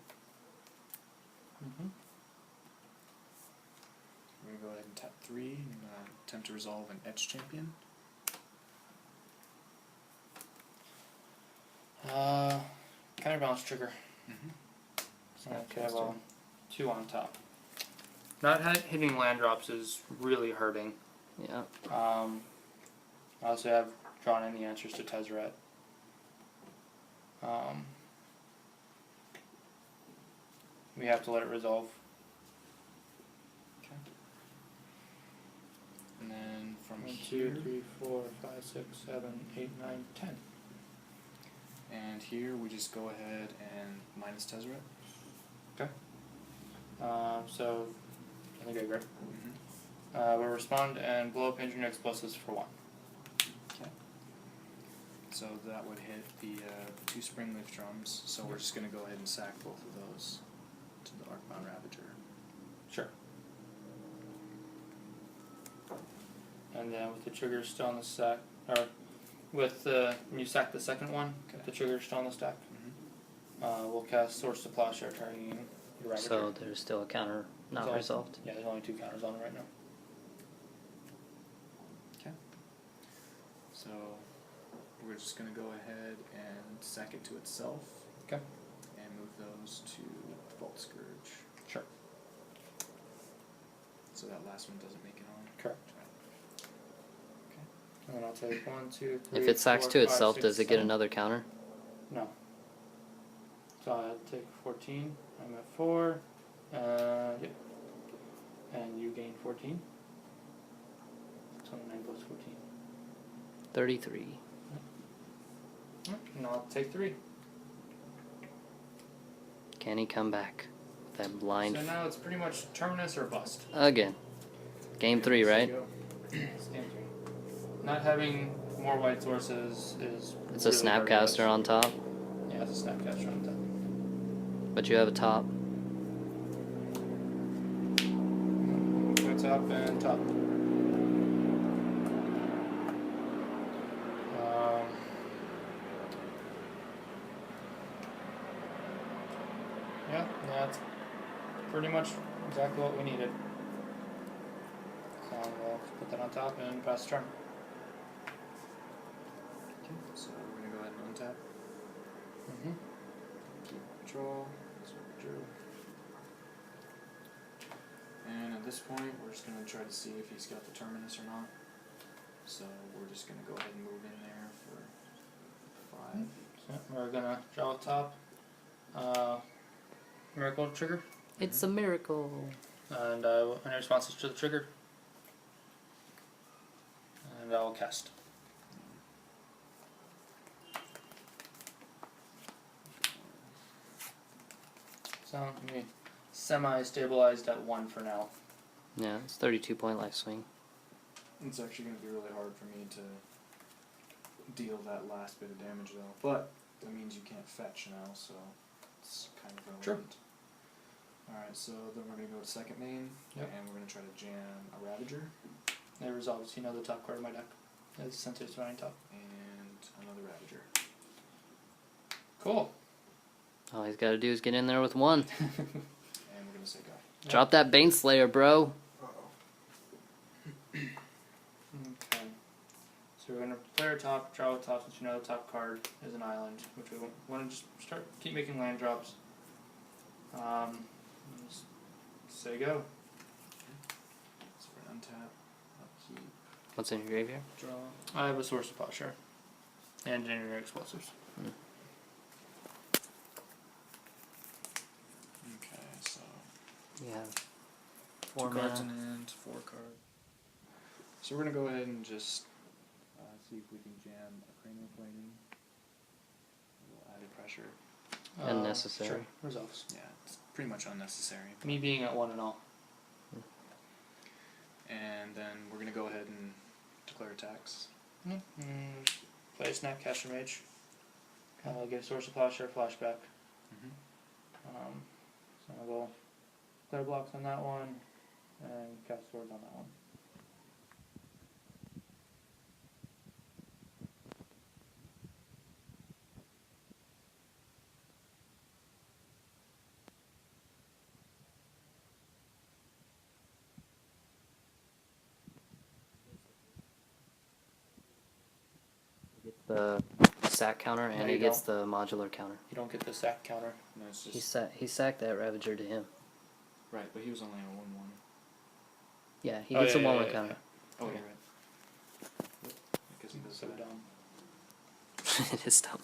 Mm-hmm. We're gonna go ahead and tap 3 and attempt to resolve an Etch Champion. Counterbalance trigger. Mm-hmm. So I have 2 on top. Not hitting land drops is really hurting. Yeah. I also have drawn in the answers to Tezzeret. We have to let it resolve. Okay. And then from 1, here, 2, 3, 4, 5, 6, 7, 8, 9, 10. and here we just go ahead and minus Tezzeret. So I think I agree. Mm-hmm. We'll respond and blow up Engineer Explosives for 1. Okay. So that would hit the 2 Springleaf Drums. So we're just gonna go ahead and sack both of those to the Arcbound Ravager. Sure. And then with the trigger still on the stack, or with when you sack the second one, Okay. the trigger still on the stack, Mm-hmm. we'll cast Source to Plowshare targeting the Ravager. So there's still a counter not So- resolved. Yeah, there's only 2 counters on it right now. Okay. So we're just gonna go ahead and sack it to itself. Okay. And move those to Vault Scourge. Sure. So that last one doesn't make it on. Correct. And then I'll take 1, 2, 3. If it sacks 4, to 5, itself, 6, does it get 7. another counter? No. So I'll take 14. I'm at 4. Yep. And you gain 14. So 9 plus 14. 33. And I'll take 3. Can he come back? That blind. So now it's pretty much Terminus or bust. Again. Game 3, There right? you go. It's game 3. Not having more white sources is. It's a really hurting us. Snapcaster on top, Yeah, it's a Snapcaster on top. but you have a top. Go top and top. Yeah, that's pretty much exactly what we needed. So we'll put that on top and pass the turn. Okay, so we're gonna go ahead and untap. Mm-hmm. Keep control. That's what we drew. And at this point, we're just gonna try to see if he's got the terminus or not. So we're just gonna go ahead and move in there for 5. So we're gonna draw a top. Miracle trigger. It's a miracle. And any responses to the trigger? And I will cast. So, I mean, semi-stabilized at 1 for now. Yeah, it's 32-point life swing. It's actually gonna be really hard for me to deal that last bit of damage though. But that means you can't fetch now, so it's kind of relevant. Sure. Alright, so then we're gonna go to second main, Yep. and we're gonna try to jam a Ravager It resolves. You know the top card of my deck. It's sensitive to running top. and another Ravager. Cool. All he's got to do is get in there with one. And we're gonna say go. Yep. Drop that Baneslayer, bro. Okay. So we're gonna play our top, draw a top since you know the top card is an island, which we want to just keep making land drops. Just say go. So we're gonna untap, upkeep, What's in your graveyard? draw. I have a source of posture. And engineering explosives. Okay, so You have 2 4 cards mana. in hand, 4 cards. So we're gonna go ahead and just see if we can jam a cranial planing. A little added pressure. Unnecessary. Sure. Resolves. Yeah, it's pretty much unnecessary. Me being at 1 and all. And then we're gonna go ahead and declare attacks. Play a snap caster mage. Get a source of posture, flashback. So I'll go clear blocks on that one and cast swords on that one. The sack counter, No, and you he gets the modular counter. You don't get the sack counter. No, it's He just sacked that Ravager to him. right, but he was only on 1/1. Yeah, he Oh, gets yeah, a yeah, 1/1 yeah, counter. Oh, Okay. you're right. Because he does So that. dumb. It is dumb.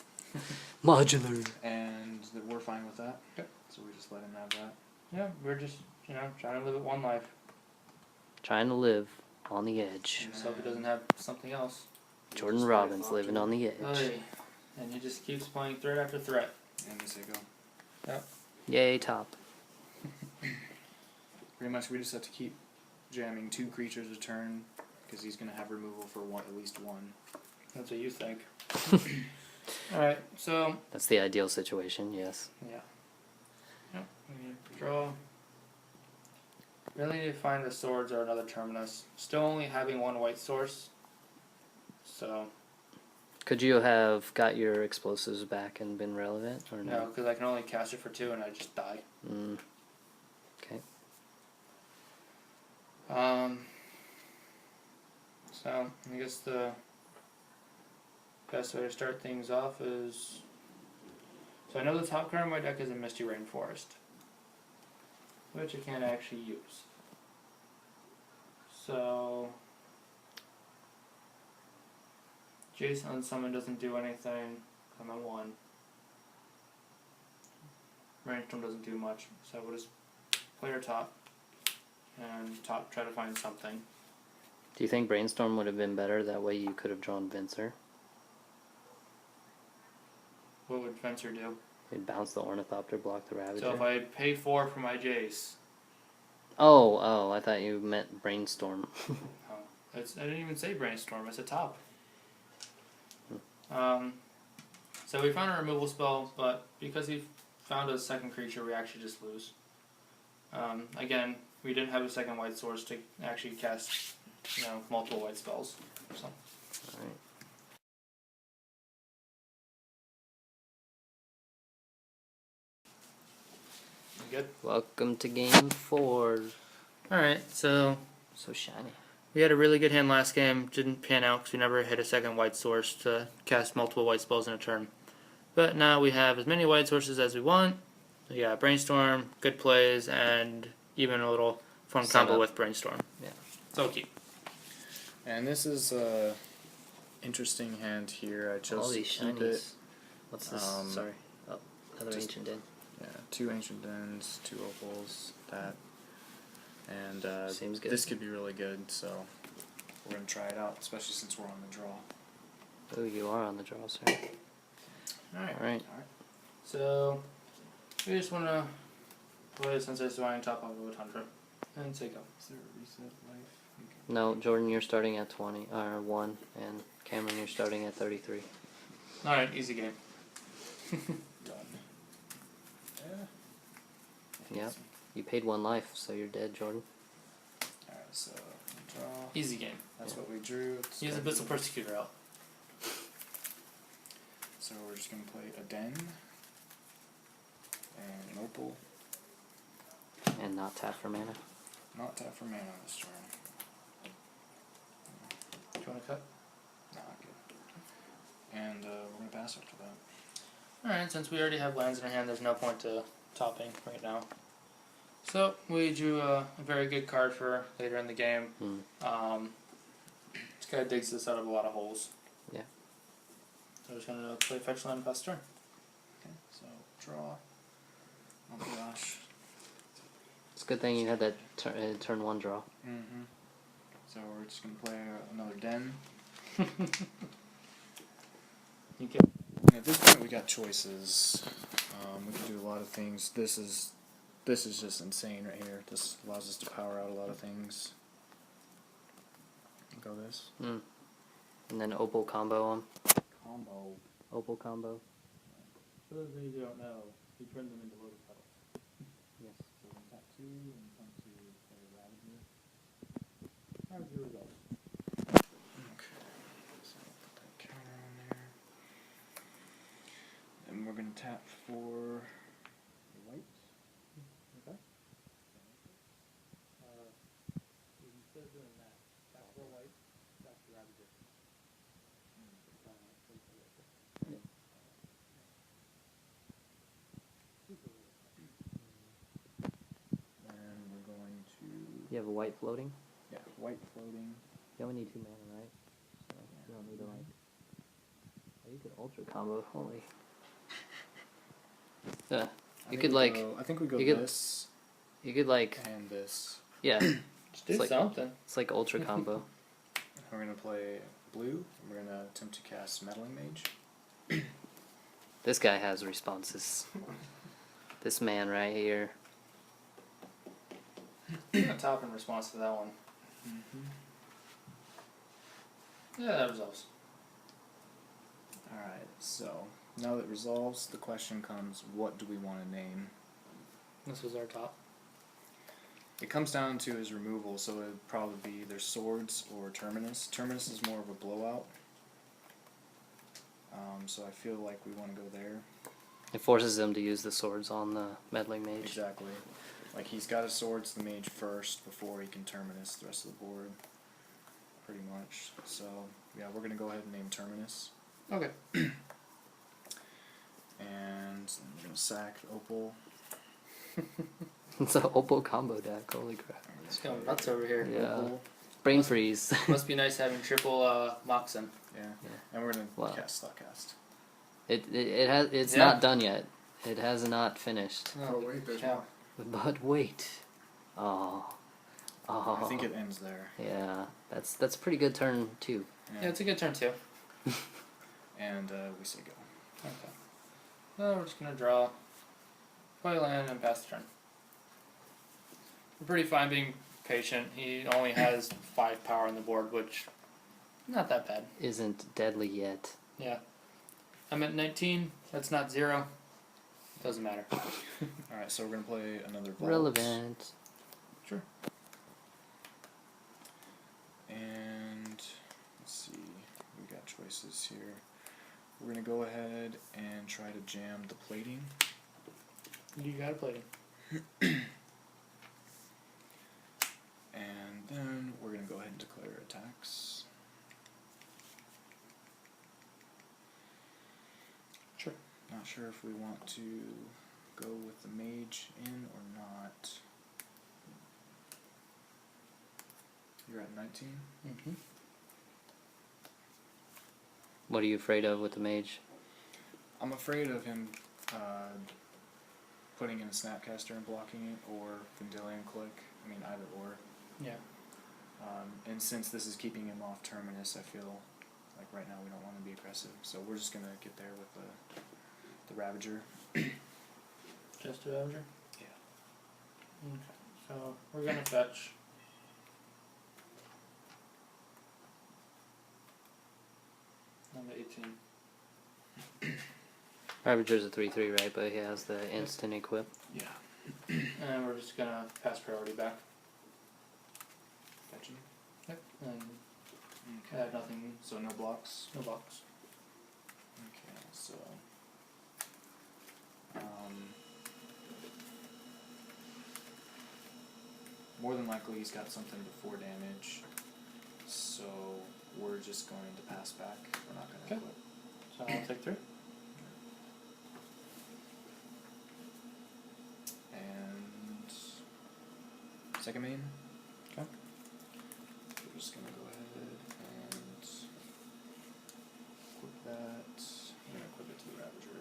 Modular. And we're fine with that. Yep. So we just let him have that. Yeah, we're just, trying to live at one life. Trying to live on the edge. So if he doesn't have something else. Jordan Just Robbins play living Thought on the edge. Hey. And he just keeps playing threat after threat. and we say go. Yay, top. Pretty much, we just have to keep jamming 2 creatures a turn because he's gonna have removal for at least 1. That's what you think. Alright, so, That's the ideal situation, yes. yeah. Yep, we draw. Really need to find the swords or another terminus. Still only having 1 white source. So, Could you have got your explosives back and been relevant, or no, no? because I can only cast it for 2 and I just die. Okay. So, I guess the best way to start things off is... So I know the top card of my deck is a Misty Rainforest, which I can't actually use. So... Jason Unsummon doesn't do anything. I'm at 1. Rainstorm doesn't do much, so we'll just play our top. And top try to find something. Do you think Brainstorm would have been better? That way you could have drawn Vincer. What would Fencer do? He'd bounce the Ornithopter, block the Ravager. So if I pay 4 for my Jace... Oh, I thought you meant Brainstorm. Oh, I didn't even say Brainstorm, it's a top. So we found a removal spell, but because he found a second creature, we actually just lose. Again, we didn't have a second white source to actually cast, multiple white spells. So. Alright. good. Welcome to game 4. Alright, so So shiny. we had a really good hand last game. Didn't pan out because we never hit a second white source to cast multiple white spells in a turn. But now we have as many white sources as we want. We got Brainstorm, good plays, and even a little fun Set combo up. with Brainstorm. Yeah. So keep. And this is a interesting hand here. I chose All to these keep shinies. it. What's this? Um, Oh, another just- ancient den. Yeah, 2 Ancient Dens, 2 Opals, that. And Seems good. this could be really good, so we're going to try it out, especially since we're on the draw. Oh, you are on the draw, sir. Alright. Alright. So we just want to play Sensei Swine top off of a Tundra. And say go. Is there a reset life? No, Jordan, you're starting at 20, or 1, and Cameron, you're starting at 33. Alright, easy game. Done. Yeah. Yep. You paid 1 life, so you're dead, Jordan. Alright, so draw. Easy game. That's Yeah. what we drew. He has a Abyssal Persecutor out. So we're just going to play a Den. And an Opal. And not tap for mana. Not tap for mana this turn. Do you want to cut? Nah, good. And we're going to pass after that. Alright, since we already have lands in our hand, there's no point to topping right now. So, we drew a very good card for later in the game. This guy digs this out of a lot of holes. Yeah. So we're just going to play fetch land past turn. Okay, so draw. Oh my gosh. It's a good thing you had that turn 1 draw. Mm-hmm. So we're just going to play another Den. You can. At this point we got choices. We can do a lot of things. This is just insane right here. This allows us to power out a lot of things. Go this. And then Opal combo him. Combo. Opal combo. For those of you who don't know, he turned them into lotus petals. Yes. So we tap 2 and come to play Ravager. How's your result? Okay. So I'll put that counter on there. And we're going to tap for white. Okay. Instead of doing that, tap for white, tap for Ravager. And we're going to... You have a white floating? Yeah, white floating. You only need 2 mana, right? So you don't need to like... Oh, you could ultra combo, holy... Yeah. You could like... I think we go you could- this You could like... and this. Yeah. Just do It's like- something. It's like ultra combo. We're going to play blue, and we're going to attempt to cast Meddling Mage. This guy has responses. This man right here. I'm going to top in response to that one. Yeah, that resolves. Alright, so now that it resolves, the question comes, what do we want to name? This was our top. It comes down to his removal, so it would probably be either Swords or Terminus. Terminus is more of a blowout. So I feel like we want to go there. It forces him to use the swords on the meddling mage. Exactly. Like he's got his Swords the Mage first before he can Terminus the rest of the board. Pretty much. So yeah, we're going to go ahead and name Terminus. Okay. And we're going to sack Opal. It's an Opal combo deck, holy crap. It's going nuts over here. Yeah. Opal. Brain freeze. Must be nice having triple Moxen. Yeah. Yeah. And we're going to Wow. cast Stockcast. It's Yeah. not done yet. It has not finished. Oh, wait, there's cow. more. But wait. Oh. Oh. I think it ends there. Yeah. That's a pretty good turn too. Yeah, it's a good turn too. And we say go. Okay. Well, we're just gonna draw, play land, and pass the turn. We're pretty fine being patient. He only has 5 power on the board, which not that bad. Isn't deadly yet. Yeah. I'm at 19. That's not 0. Doesn't matter. Alright, so we're going to play another Vault. Relevant. Sure. And let's see, we got choices here. We're going to go ahead and try to jam the plating. You gotta play him. And then we're going to go ahead and declare attacks. Sure. Not sure if we want to go with the mage in or not. You're at 19? Mm-hmm. What are you afraid of with the mage? I'm afraid of him putting in a Snapcaster and blocking it, or Vendilion Click. I mean, either or. Yeah. And since this is keeping him off Terminus, I feel like right now we don't want to be aggressive. So we're just going to get there with the Ravager. Just a Ravager? Yeah. Okay. So we're going to fetch. Number 18. Ravager's a 3/3, right? But he has the instant equip. Yeah. And we're just going to pass priority back. Fetching. Yep. And Okay. add nothing, So no blocks. no box. Okay, so more than likely he's got something before damage, so we're just going to pass back. We're not going to Okay. quit. So I'll take 3. And second main. Okay. We're just going to go ahead and equip that. I'm going to equip it to the Ravager.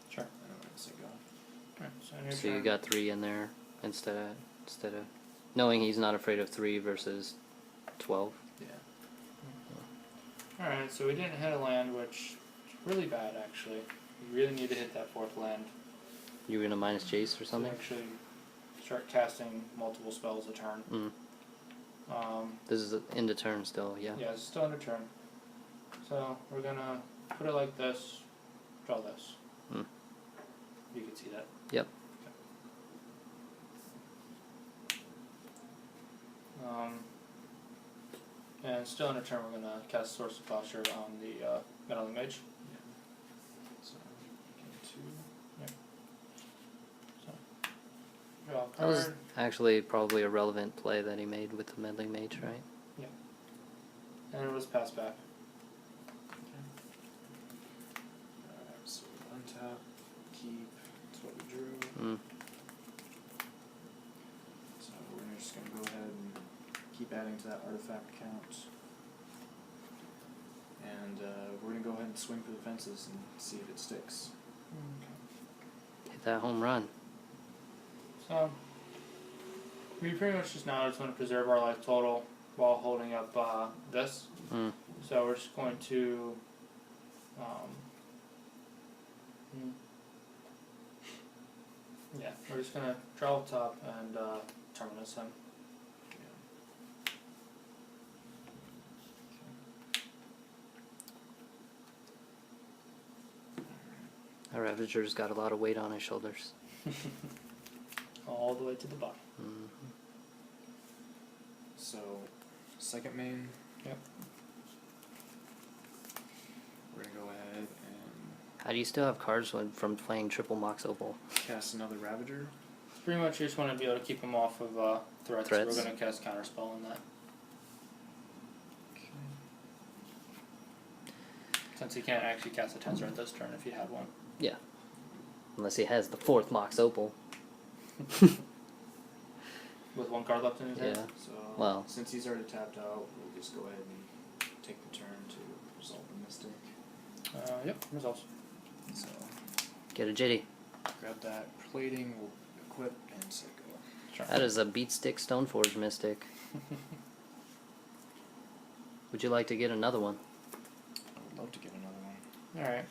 Sure. And I'm going to say go. Alright, so on your So you turn- got 3 in there instead of knowing he's not afraid of 3 versus 12. Yeah. Alright, so we didn't hit a land, which is really bad actually. We really need to hit that 4th land. You were gonna minus Jace or To something? actually start casting multiple spells a turn. Mm. This is into turn still, yeah. Yeah, it's still under turn. So we're gonna put it like this, draw this. Mm. You can see that. Yep. And still under turn, we're gonna cast Source of Posture on the Meddling Mage. So, get 2. Draw a That was card. actually probably a relevant play that he made with the meddling mage, right? And it was passed back. Alright, so untap, keep, that's what we drew. Mm. So we're just going to go ahead and keep adding to that artifact count. And we're going to go ahead and swing for the fences and see if it sticks. Hit that home run. So, we pretty much just now just want to preserve our life total while holding up this. Mm. So we're just going to yeah, we're just gonna draw up top and terminus him. Our Ravager's got a lot of weight on his shoulders. All the way to the bottom. Mm. So, second main. Yep. We're going to go ahead and How do you still have cards from playing triple Mox Opal? cast another Ravager. Pretty much, you just want to be able to keep him off of threats. Threats. We're gonna cast Counterspell on that. Okay. Since he can't actually cast a Tensor at this turn if he had one. Yeah. Unless he has the 4th Mox Opal. With 1 card left in his hand. Yeah. So, Well. since he's already tapped out, we'll just go ahead and take the turn to resolve the Mystic. Yep, results. So, Get a Jitty. grab that plating, we'll equip, and say go. Sure. That is a Beatstick Stoneforge Mystic. Would you like to get another one? I would love to get another one. Alright,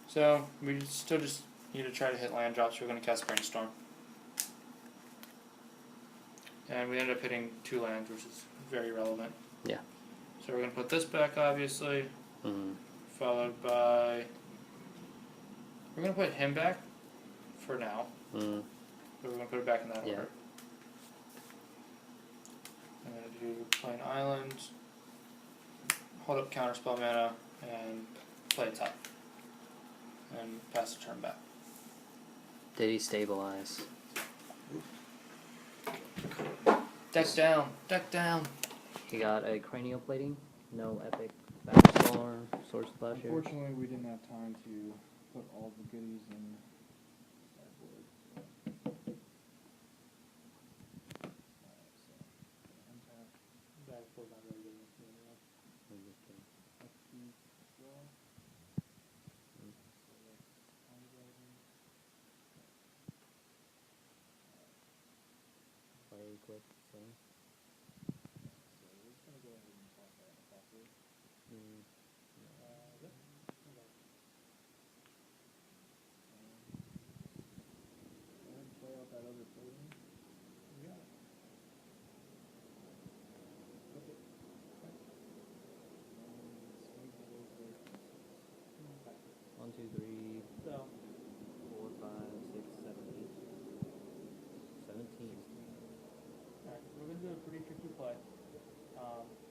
so we still just need to try to hit land drops. We're going to cast Brainstorm. And we ended up hitting 2 lands, which is very relevant. Yeah. So we're going to put this back, obviously, Mm. followed by... We're going to put him back for now, Mm. but we're going to put it back in that Yeah. order. I'm going to do play an island, hold up Counterspell mana, and play top. And pass the turn back. Did he stabilize? Deck down. Deck down. He got a cranial plating, no epic backstorm, sword splash here. Unfortunately, we didn't have time to put all the goodies in sideboard. Play quick, same. One, two, three, So, 4, 5, 6, 7, 8. 17. alright, so we're going to do a pretty tricky play.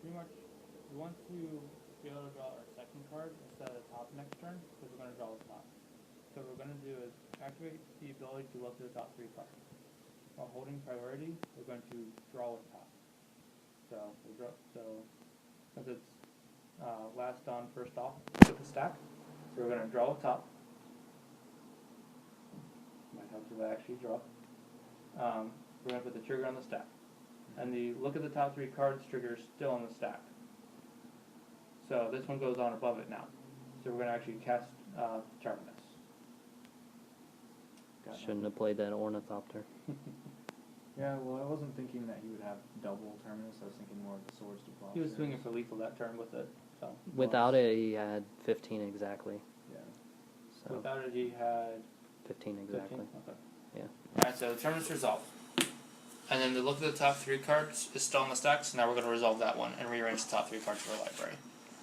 Pretty much, we want to be able to draw our second card instead of the top next turn, because we're going to draw the top. So what we're going to do is activate the ability to look at the top 3 cards. While holding priority, we're going to draw with top. So, since it's last on, first off with the stack, so we're going to draw with top. Might help if I actually draw. We're going to put the trigger on the stack. And the look at the top 3 cards trigger is still on the stack. So this one goes on above it now. So we're going to actually cast Terminus. Shouldn't have played that Ornithopter. Yeah, well, I wasn't thinking that he would have double Terminus. I was thinking more of the swords to block. He was swinging for lethal that turn with it. So Without it, he had 15 exactly. Yeah. So without it, he had 15 exactly. 15? Okay. Yeah. Alright, so the Terminus resolved. And then the look at the top 3 cards is still on the stack, so now we're going to resolve that one and rearrange the top 3 cards of our library.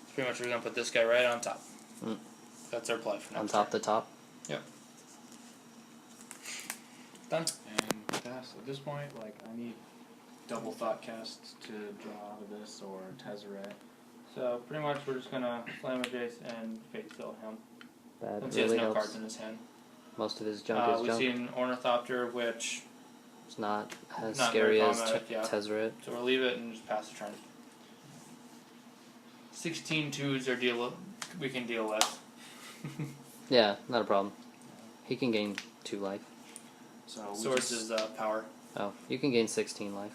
So pretty much we're going to put this guy right on top. Mm. That's our play for next On top turn. the top. Yep. Done. And that's, at this point, like, I need double thought cast to draw out of this, or Tezzeret. So pretty much we're just going to Flame of Jace and Fate Seal him. That Since he has really no helps. cards in his hand. Most of his junk is We junk. see an Ornithopter, which, It's not as Not scary very as combative, yeah. Tezzeret. so we'll leave it and just pass the turn. 16 twos are we can deal with. Yeah, not a problem. He can gain 2 life. So we Swords just is power. Oh, you can gain 16 life.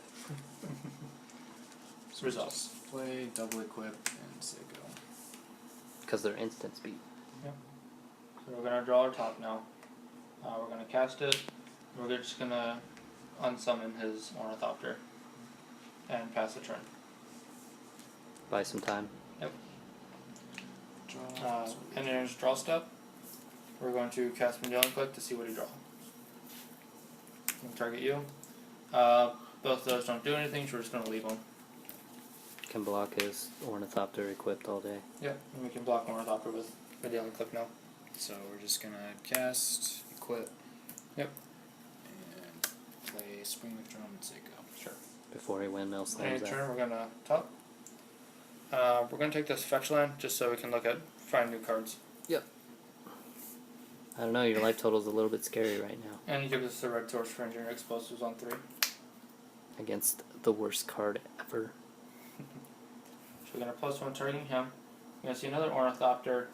Results. play, double equip, and say go. Because they're instant speed. So we're going to draw our top now. We're going to cast it. We're just going to unsummon his Ornithopter and pass the turn. Buy some time. Draw. And in his draw step, we're going to cast Mandelian Click to see what he draws. We'll target you. Both of those don't do anything, so we're just going to leave them. Can block his Ornithopter equipped all day. Yep, and we can block Ornithopter with Mandelian Click now. So we're just gonna cast, equip. Yep. And play Spring of Drum and say go. Sure. Before he windmill Any slams turn, that. we're going to top. We're going to take this fetch land just so we can find new cards. I don't know, your life total is a little bit scary right now. And you give us the red torch for engineering explosives on 3. Against the worst card ever. So we're going to +1 targeting him. We're going to see another Ornithopter.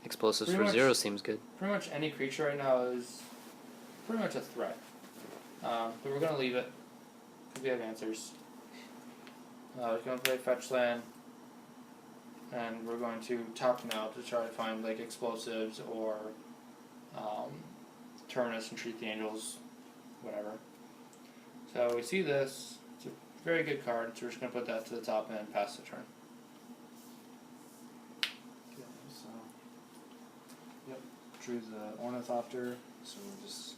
Explosives Pretty for much- 0 seems good. Pretty much any creature right now is pretty much a threat. But we're going to leave it because we have answers. We're going to play fetch land. And we're going to top now to try to find like explosives or Terminus and treat the angels, whatever. So we see this. It's a very good card, so we're just going to put that to the top and pass the turn. Okay, so. Yep. Drew the Ornithopter, so we'll just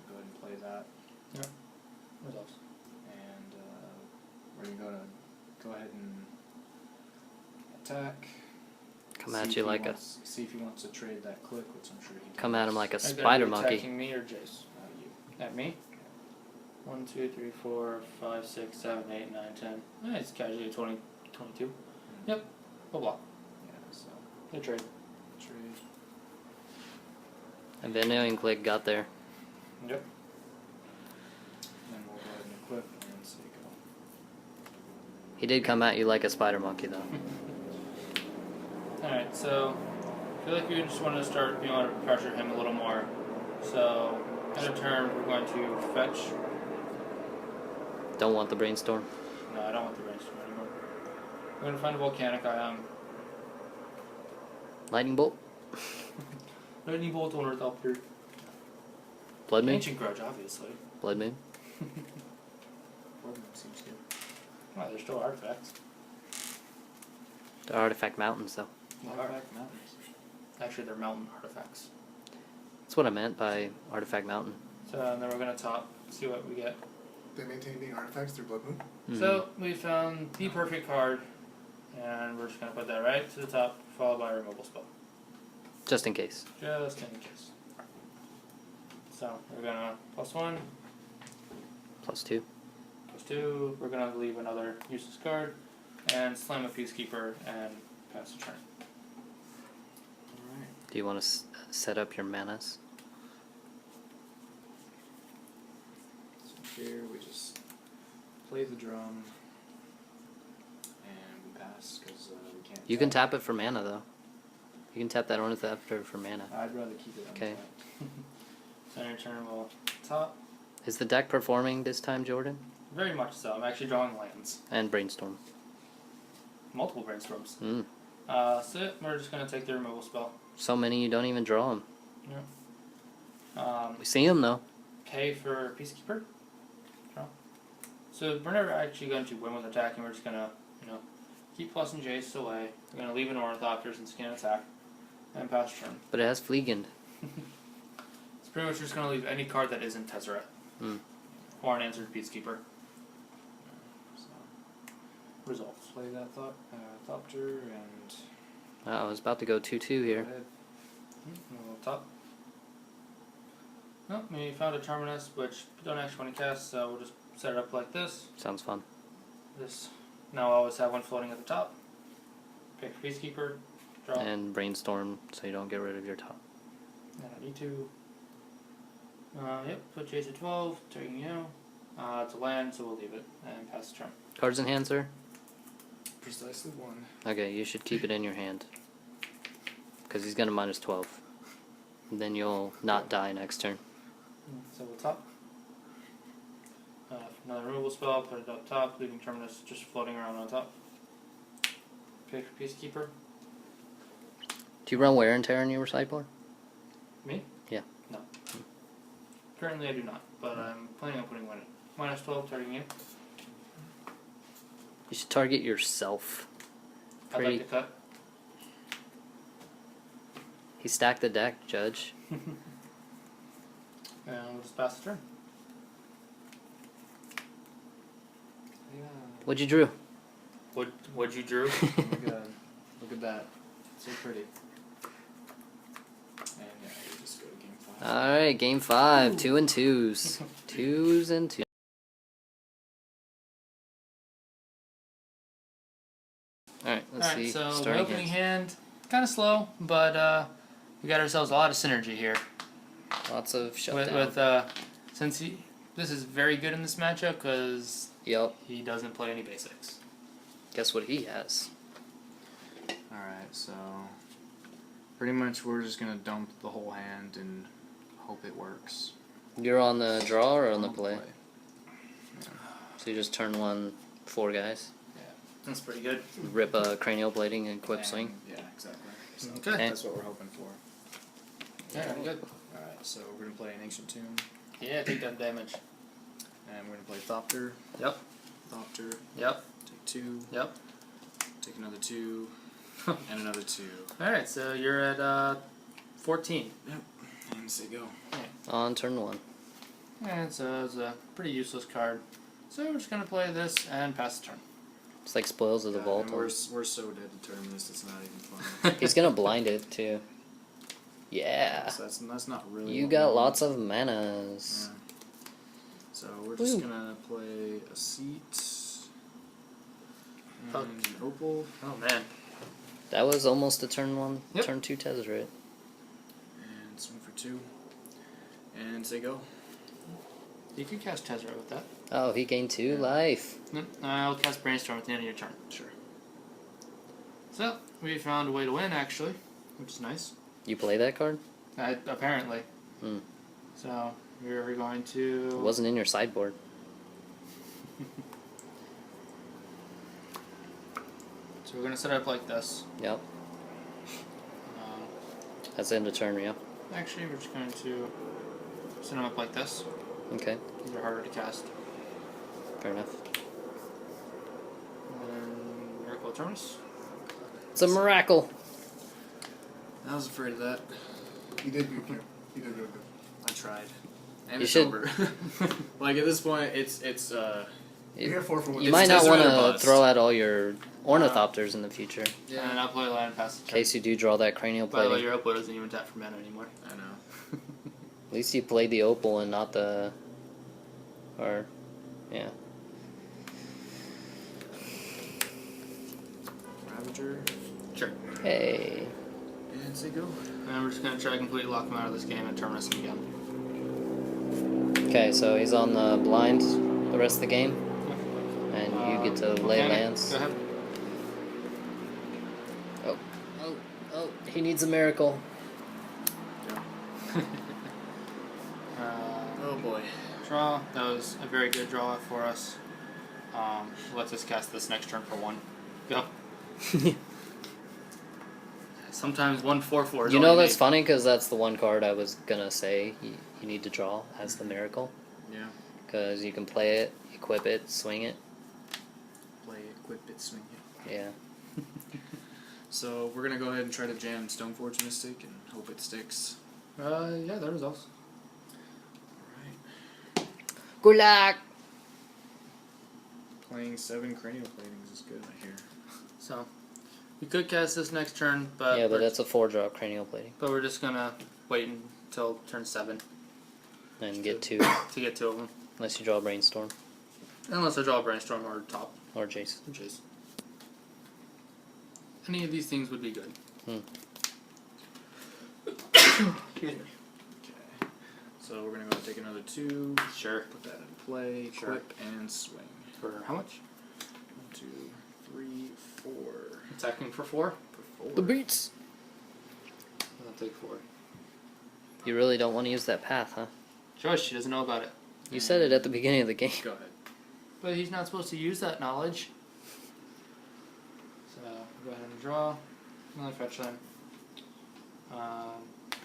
go ahead and play that. Results. And we're gonna go ahead and attack. Come See at if you he like see if he wants to trade that click, which I'm sure he Come at him like a Are you gonna spider be monkey. attacking me or Jace? you. At me? 1, 2, 3, 4, 5, 6, 7, 8, 9, 10. It's casually 20, 22. Yep. We'll block. Yeah, so Good trade. trade. And Van Click got there. Yep. He did come at you like a spider monkey, though. Alright, so I feel like we just want to start, you want to pressure him a little more. So, end of turn, we're going to fetch. Don't want the brainstorm. No, I don't want the brainstorm anymore. We're going to find a volcanic ion. Lightning bolt. Lightning bolt on Orthopter. Blood moon. Ancient grudge, obviously. Blood moon. Blood moon seems good. Well, they're still artifacts. The artifact mountains, though. Artifact mountains. Actually, they're mountain artifacts. That's what I meant by artifact mountain. So, and then we're going to top, see what we get. They maintain being artifacts through Blood Moon? Mhm. So, we found the perfect card, and we're just going to put that right to the top, followed by a removal spell. Just in case. Just in case. So, we're going to +1, +2. +2, we're going to leave another useless card, and slam a Peacekeeper, and pass the turn. Alright. Do you want to set up your manas? So here we just play the drum. And we pass because we can't. You can tap it for mana, though. You can tap that Ornithopter for mana. I'd rather keep it Okay. untapped. So, your turn will top. Is the deck performing this time, Jordan? Very much so. I'm actually drawing lands. And brainstorm. Multiple brainstorms. Mm. So, we're just going to take the removal spell. So many you don't even draw them. Yeah. We see them, though. Pay for Peacekeeper. Draw. So we're never actually going to win with attacking. We're just gonna, keep plus and Jace away. We're gonna leave an Ornithopter since he can't attack, and pass turn. But it has Fleegand. It's pretty much just gonna leave any card that isn't Tezzeret Mm. or an answered Peacekeeper. So Results. play that Thopter and I was about to go 2-2 here. go ahead. We'll top. Well, we found a Terminus, which we don't actually want to cast, so we'll just set it up like this. Sounds fun. This now I always have one floating at the top. Pick for Peacekeeper. Draw. And brainstorm so you don't get rid of your top. And I need to. Yep, put Jace at 12, taking you. It's a land, so we'll leave it and pass the turn. Cards in hand, sir? Precisely one. Okay, you should keep it in your hand. Because he's going to -12. And then you'll not die next turn. So we'll top. Another removal spell, put it up top, leaving Terminus just floating around on top. Pick for Peacekeeper. Do you run wear and tear in your sideboard? Me? Yeah. No. Currently I do not, but I'm planning on putting one in. -12, targeting you. You should target yourself. I'd like to cut. He stacked the deck, Judge. And we'll just pass the turn. Yeah. What'd you drew? What'd you drew? Oh my god. Look at that. So pretty. And yeah, we just go to game 5. Alright, game 5. 2 and 2s. 2s and 2s. Alright, let's see. so Starting my opening hands. hand, kind of slow, but we got ourselves a lot of synergy here. Lots of shutdown. With since this is very good in this matchup because Yep. he doesn't play any basics. Guess what he has? Alright, so pretty much we're just gonna dump the whole hand and hope it works. You're on the draw or on the I'll play? Yeah. So you just turn 1, 4 guys. That's pretty good. Rip a cranial plating and equip And- swing. Yeah, exactly. So Okay. that's what we're hoping for. Yeah, good. Alright, so we're gonna play an Ancient Tomb, Yeah, take that damage. and we're gonna play Thopter. Yep. Thopter. Yep. Take 2. Yep. Take another 2. And another 2. Alright, so you're at 14. And say go. On turn 1. And so it's a pretty useless card. So we're just gonna play this and pass the turn. It's like Spoils of the God, Vault. and we're so dead determined it's not even fun. He's gonna blind it too. Yeah. So that's not really. You what got we lots want. of manas. Yeah. So we're just Woo. gonna play a seat. Fuck. And an opal. Oh man. That was almost a turn 1, Yep. turn 2 Tezzeret. And swing for 2. And say go. You could cast Tezzeret with that. Oh, he gained 2 life. Nope. I'll cast Brainstorm at the end of your turn. Sure. So, we found a way to win, actually, which is nice. You play that card? Apparently. Hmm. So, we're going to... It wasn't in your sideboard. So we're going to set it up like this. Yep. Um, That's the end of turn, yeah. Actually, we're just going to set them up like this. Okay, These are harder to cast. fair enough. And then Miracle Eternus. It's a miracle. I was afraid of that. You did good, Kim. You did really good. I tried. And You it's should- over. Like at this point, it's You have 4 for 1. You It's might not Test want or to bust. throw out all your ornithopters in the future, And I'll play land and pass the in turn. case you do draw that cranial By the way, plating. your Opal doesn't even tap for mana anymore. I know. At least you played the opal and not the... Or... Yeah. Ravager. Sure. Hey. And say go. And we're just going to try to completely lock him out of this game and Terminus him again. Okay, so he's on the blind the rest of the game, and you get to lay Volcanic, lands. Go ahead. Oh, he needs a miracle. Oh boy. Draw. That was a very good draw for us. Let's just cast this next turn for 1. Go. Sometimes 1/4/4 is You all know that's need. funny because that's the one card I was gonna say you need to draw as the miracle, Yeah. because you can play it, equip it, swing it. Play it, equip it, swing it. Yeah. So we're gonna go ahead and try to jam Stoneforge Mystic and hope it sticks. Yeah, that resolves. Alright. Good luck. Playing 7 cranial platings is good, I hear. So, we could cast this next turn, but Yeah, but we're, that's a 4-drop cranial plating, but we're just gonna wait until turn 7 and get 2 to get 2 of them. unless you draw a brainstorm Unless I draw a Brainstorm or top or Jace. Chase. Any of these things would be good. Excuse me. Okay. So we're gonna go take another 2. Sure. Put that in play, Sure. equip, and swing. For how much? 1, 2, 3, 4. Attacking for 4? For 4. beats. I'll take 4. You really don't want to use that path, huh? Shush, she doesn't know about it. You said it at the beginning of the game. Go ahead. But he's not supposed to use that knowledge. So, go ahead and draw. Another fetch land.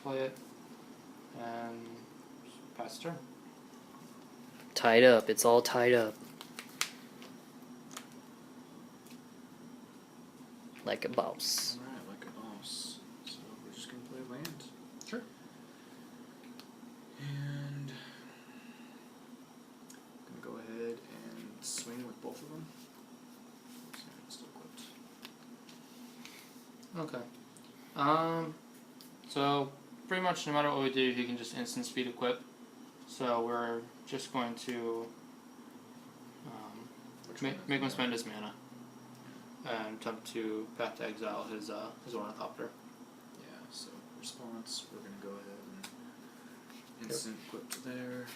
Play it. And pass turn. Tied up. It's all tied up. Like a boss. Alright, like a boss. So we're just gonna play land. Sure. And I'm gonna go ahead and swing with both of them. So it's still equipped. Okay. So pretty much no matter what we do, he can just instant speed equip. So we're just going to make him spend his mana and attempt to path to exile his ornithopter. Yeah, so response, we're gonna go ahead and instant equip to there.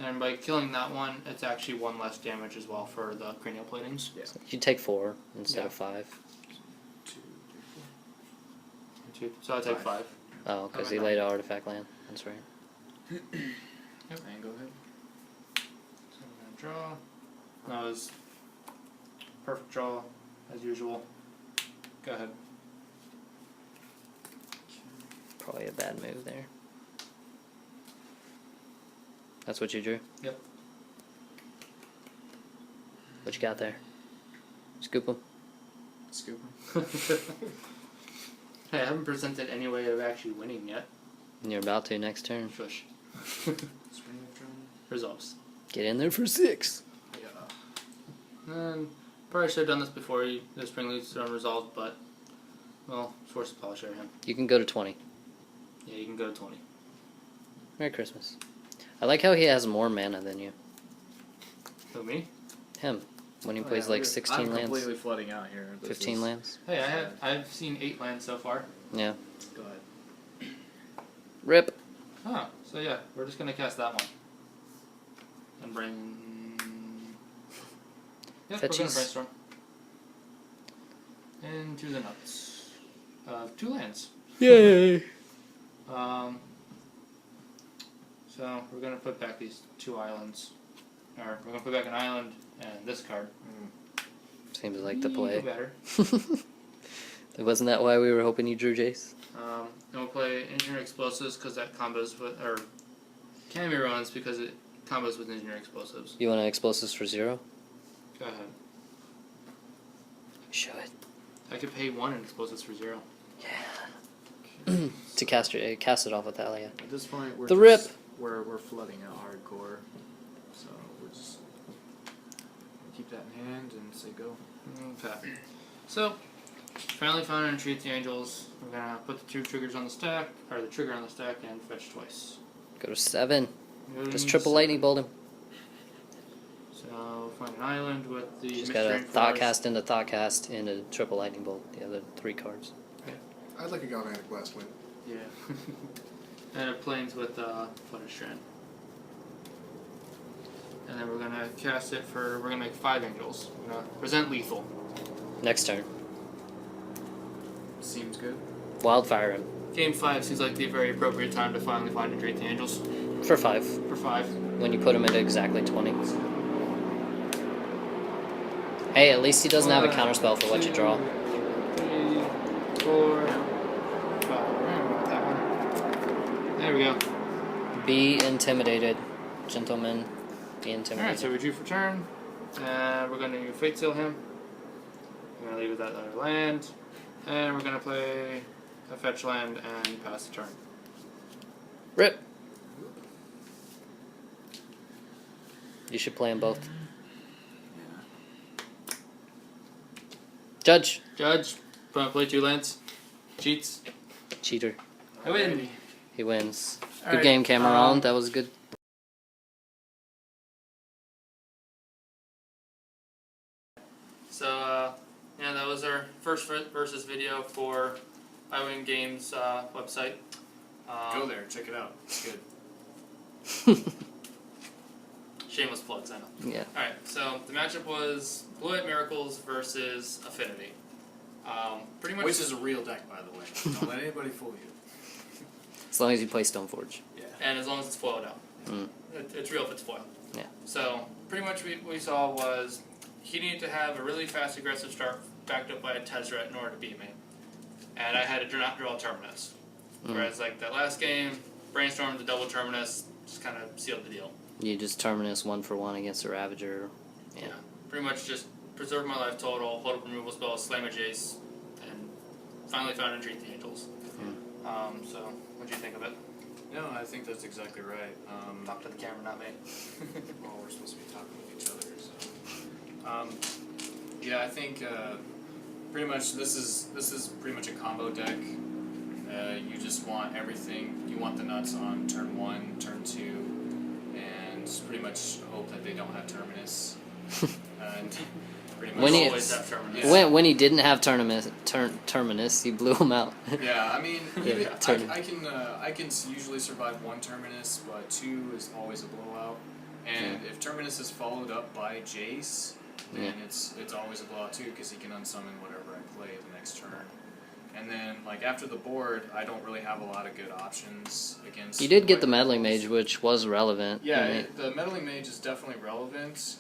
And by killing that one, it's actually 1 less damage as well for the cranial platings. Yeah. You take 4 instead Yeah. of 5. 2, 3, 4. So I take 5. Oh, because he Okay. laid an artifact land. That's right. Yep. And go ahead. So I'm gonna draw. That was perfect draw as usual. Go ahead. Probably a bad move there. That's what you drew? Yep. What you got there? Scoop him. Scoop him. Hey, I haven't presented any way of actually winning yet. You're about to next turn. Shush. Spring of Drum. Resolves. Get in there for 6. Yeah. And probably should have done this before the Spring Leads are resolved, but well, Force of Polish him. You can go to 20. Yeah, you can go to 20. Merry Christmas. I like how he has more mana than you. Who, me? Him. When he Oh, plays yeah, like I'm 16 lands. completely flooding out here. This 15 is- lands. Hey, I've seen 8 lands so far. Yeah. Go ahead. Rip. Oh, so yeah, we're just gonna cast that one. And bring Yep, we're gonna Fetchies. brainstorm. Into the nuts. 2 lands. Yay! So we're gonna put back these 2 islands. Or we're gonna put back an island and this card. Seems like the You play. better. Wasn't that why we were hoping you drew Jace? And we'll play Engineering Explosives because that combos with, or Cammy runs because it combos with Engineering Explosives. You want to explosives for 0? Go ahead. Show it. I could pay 1 in Explosives for 0. Yeah. To cast it off with that, yeah. At this point, we're The just, rip. We're flooding out hardcore, so we're just keep that in hand and say go. Okay. So, finally found and treat the angels. We're gonna put the 2 triggers on the stack, or the trigger on the stack, and fetch twice. Go to 7. Go to Just triple 7. lightning bolt him. So, find an island with the Just Mystery got a and thought Forest. cast into thought cast into triple lightning bolt. The other 3 cards. I'd like a galvanic blast win. Yeah. And it planes with Flutter Strand. And then we're gonna cast it for, we're gonna make 5 angels. We're gonna present lethal. Next turn. Seems good. Wildfire him. Game 5 seems like the very appropriate time to finally find and treat the angels. For 5. For 5. When you put him into exactly 20. Hey, at least he doesn't have a counterspell for what you draw. 3, 4, 5. That one. There we go. Be intimidated, gentlemen. Be Alright, intimidated. so we drew for turn. And we're going to Fate Seal him. We're going to leave with that other land. And we're going to play a fetch land and pass the turn. Rip. You should play them both. Judge. Judge, play 2 lands. Cheats. Cheater. I win. He wins. Good Alright, game, Cameron. That was good. So, yeah, that was our first versus video for IWinGames website. Go there, check it out. It's good. Shameless plugs, I know. Yeah. Alright, so the matchup was Blue White Miracles versus Affinity. Pretty much. Which is a real deck, by the way. Don't let anybody fool you. As long as you play Stoneforge. Yeah. And as long as it's foiled out. Mm. It's real if it's foiled. Yeah. So, pretty much what we saw was he needed to have a really fast aggressive start backed up by a Tezzeret in order to beat me. And I had to not draw Terminus. Whereas, like, that last game, brainstormed the double Terminus, just kind of sealed the deal. You just Terminus 1 for 1 against a Ravager. Yeah. Pretty much just preserve my life total, hold up removal spells, slam a Jace, and finally found and treat the angels. So, what'd you think of it? No, I think that's exactly right. Talk to the camera, not me. Well, we're supposed to be talking with each other, so. Yeah, I think pretty much this is pretty much a combo deck. You just want everything. You want the nuts on turn 1, turn 2, and pretty much hope that they don't have Terminus. And pretty much When he- always have Terminus. Yeah. When he didn't have Terminus, he blew him out. Yeah, I mean, Yeah, even, turn. I can usually survive 1 Terminus, but 2 is always a blowout. And if Terminus is followed up by Jace, then it's always a blowout too, because he can unsummon whatever I play the next turn. And then, like, after the board, I don't really have a lot of good options against. You did get the White Meddling Miracles. Mage, which was relevant. Yeah, I mean, the Meddling Mage is definitely relevant.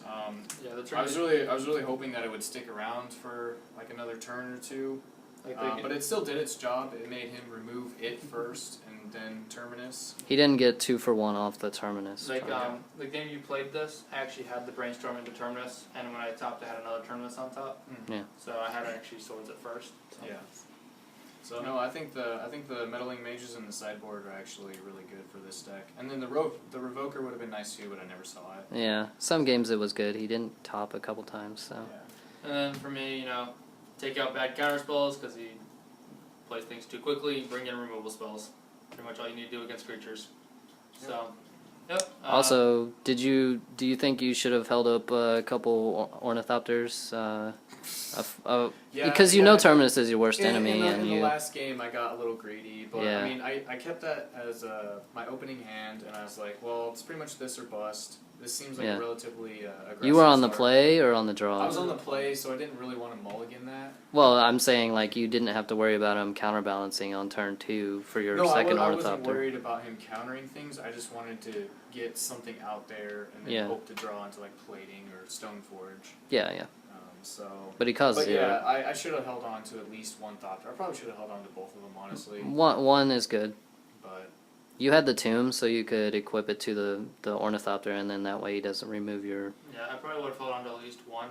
Yeah, the I was really hoping that it would stick around for like another turn or 2. But it still did its job. It made him remove it first and then Terminus. he didn't get 2 for 1 off the Terminus. Like, Charge. the game you played this, I actually had the brainstorm into Terminus, and when I topped, I had another Terminus on top. Yeah. So I had actually swords at first. So. Yeah. So no, I think the Meddling Mages in the sideboard are actually really good for this deck. And then the Revoker would have been nice too, but I never saw it. Yeah, some games it was good. He didn't top a couple times, so. Yeah. And then for me, take out bad counter spells because he plays things too quickly. Bring in removal spells. Pretty much all you need to do against creatures. So, yep. Also, do you think you should have held up a couple Ornithopters? Because you know Terminus is your worst enemy, in and the you. last game I got a little greedy, but Yeah. I mean I kept that as my opening hand, and I was like, well, it's pretty much this or bust. This seems like Yeah. a relatively aggressive You were on the start. play or on the draw? I was on the play, so I didn't really want to mulligan that. Well, I'm saying like you didn't have to worry about him counterbalancing on turn 2 for your No, second I wasn't ornithopter. worried about him countering things. I just wanted to get something out there and then Yeah. hope to draw into like plating or Stoneforge. Yeah. So. But he caused But 0. yeah, I should have held on to at least one Thopter. I probably should have held on to both of them, honestly. One is good. But You had the tomb, so you could equip it to the ornithopter, and then that way he doesn't remove your. Yeah, I probably would have held on to at least one.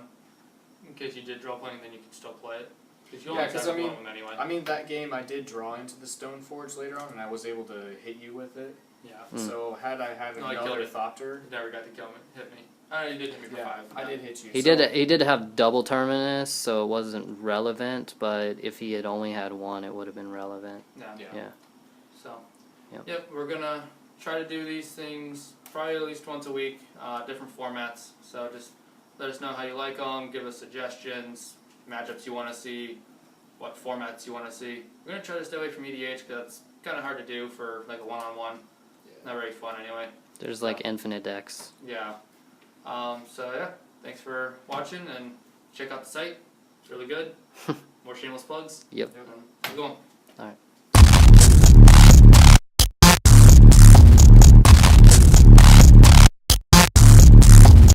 In case you did draw playing, then you could still play it. Because you Yeah, only 'cause tried I to blow mean- them anyway. I mean, that game I did draw into the Stoneforge later on, and I was able to hit you with it. Yeah. So had I had No, I killed another it. Thopter, You never got to kill me. Hit me. Oh, you did hit me for yeah, 5. I did hit you. He so, did have double terminus, so it wasn't relevant. But if he had only had one, it would have been relevant. Yeah. Yeah. So, Yep. we're gonna try to do these things probably at least once a week, different formats. So just let us know how you like them. Give us suggestions, matchups you want to see, what formats you want to see. We're gonna try to stay away from EDH because that's kind of hard to do for like a one-on-one. Not very fun anyway. There's like infinite decks. Yeah. So yeah, thanks for watching and check out the site. It's really good. More shameless plugs. Yep. Keep going. All right.